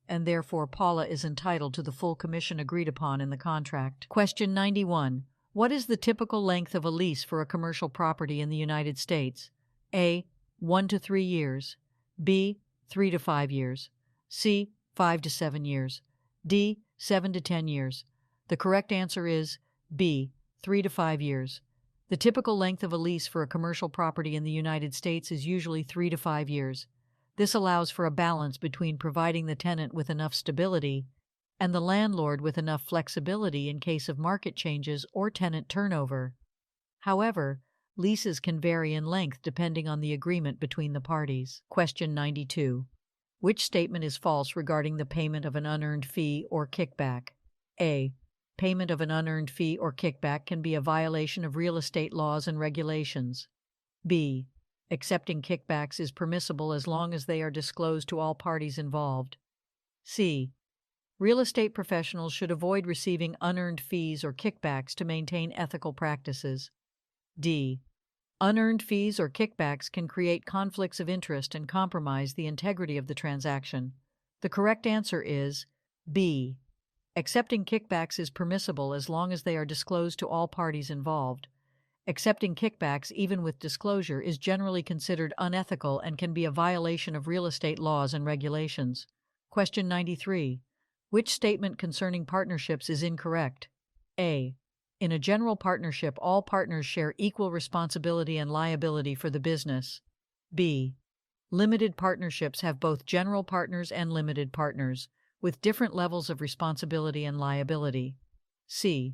and therefore Paula is entitled to the full commission agreed upon in the contract. Question 91. What is the typical length of a lease for a commercial property in the United States? A. 1 to 3 years. B. 3 to 5 years. C. 5 to 7 years. D. 7 to 10 years. The correct answer is B. 3 to 5 years. The typical length of a lease for a commercial property in the United States is usually 3 to 5 years. This allows for a balance between providing the tenant with enough stability and the landlord with enough flexibility in case of market changes or tenant turnover. However, leases can vary in length depending on the agreement between the parties. Question 92. Which statement is false regarding the payment of an unearned fee or kickback? A. Payment of an unearned fee or kickback can be a violation of real estate laws and regulations. B. Accepting kickbacks is permissible as long as they are disclosed to all parties involved. C. Real estate professionals should avoid receiving unearned fees or kickbacks to maintain ethical practices. D. Unearned fees or kickbacks can create conflicts of interest and compromise the integrity of the transaction. The correct answer is B. Accepting kickbacks is permissible as long as they are disclosed to all parties involved. Accepting kickbacks, even with disclosure, is generally considered unethical and can be a violation of real estate laws and regulations. Question 93. Which statement concerning partnerships is incorrect? A. In a general partnership, all partners share equal responsibility and liability for the business. B. Limited partnerships have both general partners and limited partners, with different levels of responsibility and liability. C.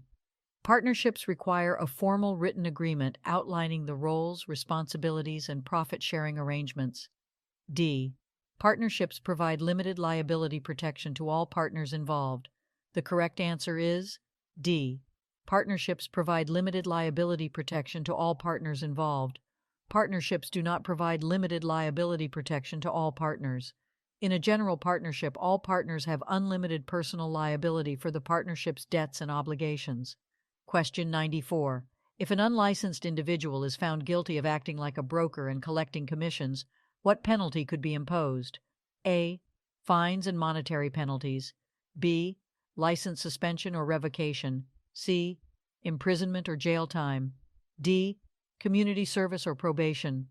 Partnerships require a formal written agreement outlining the roles, responsibilities, and profit-sharing arrangements. D. Partnerships provide limited liability protection to all partners involved. The correct answer is D. Partnerships provide limited liability protection to all partners involved. Partnerships do not provide limited liability protection to all partners. In a general partnership, all partners have unlimited personal liability for the partnership's debts and obligations. Question 94. If an unlicensed individual is found guilty of acting like a broker and collecting commissions, what penalty could be imposed? A. Fines and monetary penalties. B. License suspension or revocation. C. Imprisonment or jail time. D. Community service or probation.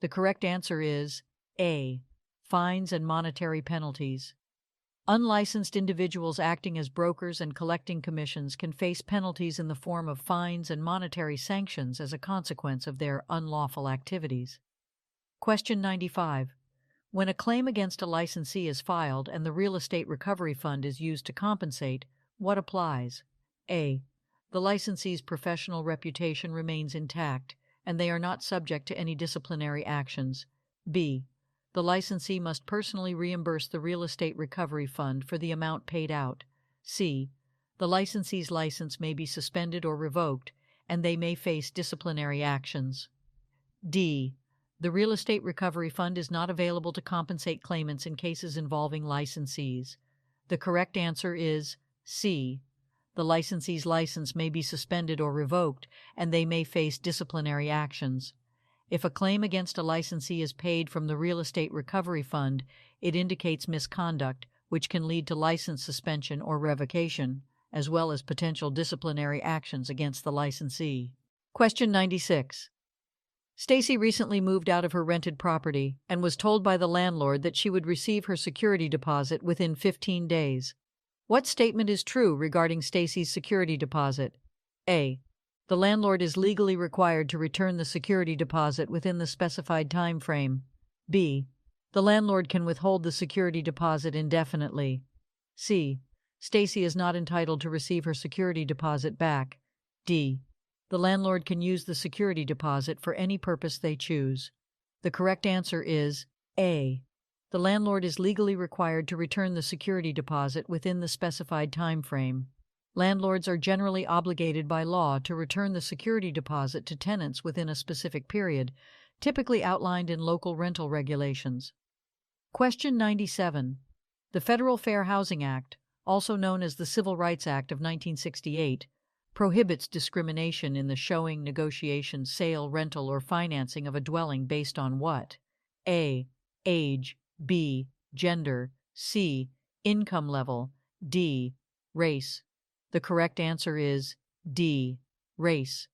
The correct answer is A. Fines and monetary penalties. Unlicensed individuals acting as brokers and collecting commissions can face penalties in the form of fines and monetary sanctions as a consequence of their unlawful activities. Question 95. When a claim against a licensee is filed and the Real Estate Recovery Fund is used to compensate, what applies? A. The licensee's professional reputation remains intact, and they are not subject to any disciplinary actions. B. The licensee must personally reimburse the Real Estate Recovery Fund for the amount paid out. C. The licensee's license may be suspended or revoked, and they may face disciplinary actions. D. The Real Estate Recovery Fund is not available to compensate claimants in cases involving licensees. The correct answer is C. The licensee's license may be suspended or revoked, and they may face disciplinary actions. If a claim against a licensee is paid from the Real Estate Recovery Fund, it indicates misconduct, which can lead to license suspension or revocation, as well as potential disciplinary actions against the licensee. Question 96. Stacy recently moved out of her rented property and was told by the landlord that she would receive her security deposit within 15 days. What statement is true regarding Stacy's security deposit? A. The landlord is legally required to return the security deposit within the specified time frame. B. The landlord can withhold the security deposit indefinitely. C. Stacy is not entitled to receive her security deposit back. D. The landlord can use the security deposit for any purpose they choose. The correct answer is A. The landlord is legally required to return the security deposit within the specified time frame. Landlords are generally obligated by law to return the security deposit to tenants within a specific period, typically outlined in local rental regulations. Question 97. The Federal Fair Housing Act, also known as the Civil Rights Act of 1968, prohibits discrimination in the showing, negotiation, sale, rental, or financing of a dwelling based on what? A. Age. B. Gender. C. Income level. D. Race. The correct answer is D. Race.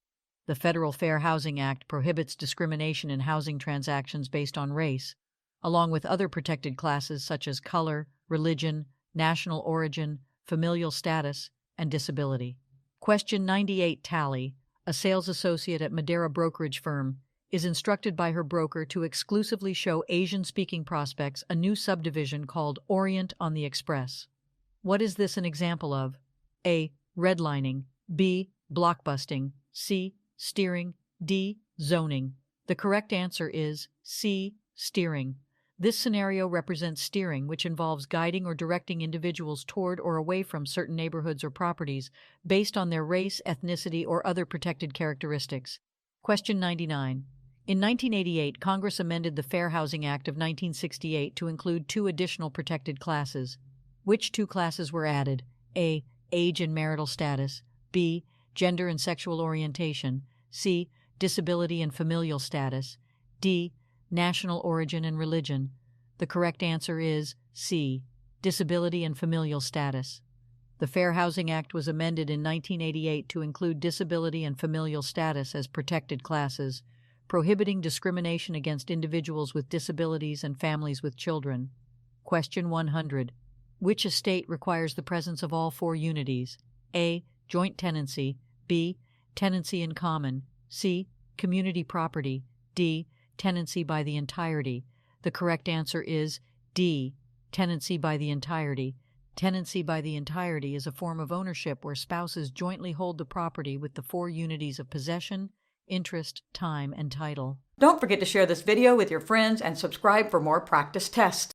The Federal Fair Housing Act prohibits discrimination in housing transactions based on race, along with other protected classes such as color, religion, national origin, familial status, and disability. Question 98. Tally, a sales associate at Madeira Brokerage firm, is instructed by her broker to exclusively show Asian-speaking prospects a new subdivision called Orient on the Express. What is this an example of? A. Redlining. B. Blockbusting. C. Steering. D. Zoning. The correct answer is C. Steering. This scenario represents steering, which involves guiding or directing individuals toward or away from certain neighborhoods or properties based on their race, ethnicity, or other protected characteristics. Question 99. In 1988, Congress amended the Fair Housing Act of 1968 to include two additional protected classes. Which two classes were added? A. Age and marital status. B. Gender and sexual orientation. C. Disability and familial status. D. National origin and religion. The correct answer is C. Disability and familial status. The Fair Housing Act was amended in 1988 to include disability and familial status as protected classes, prohibiting discrimination against individuals with disabilities and families with children. Question 100. Which estate requires the presence of all four unities? A. Joint tenancy. B. Tenancy in common. C. Community property. D. Tenancy by the entirety. The correct answer is D. Tenancy by the entirety. Tenancy by the entirety is a form of ownership where spouses jointly hold the property with the four unities of possession, interest, time, and title. Don't forget to share this video with your friends and subscribe for more practice tests.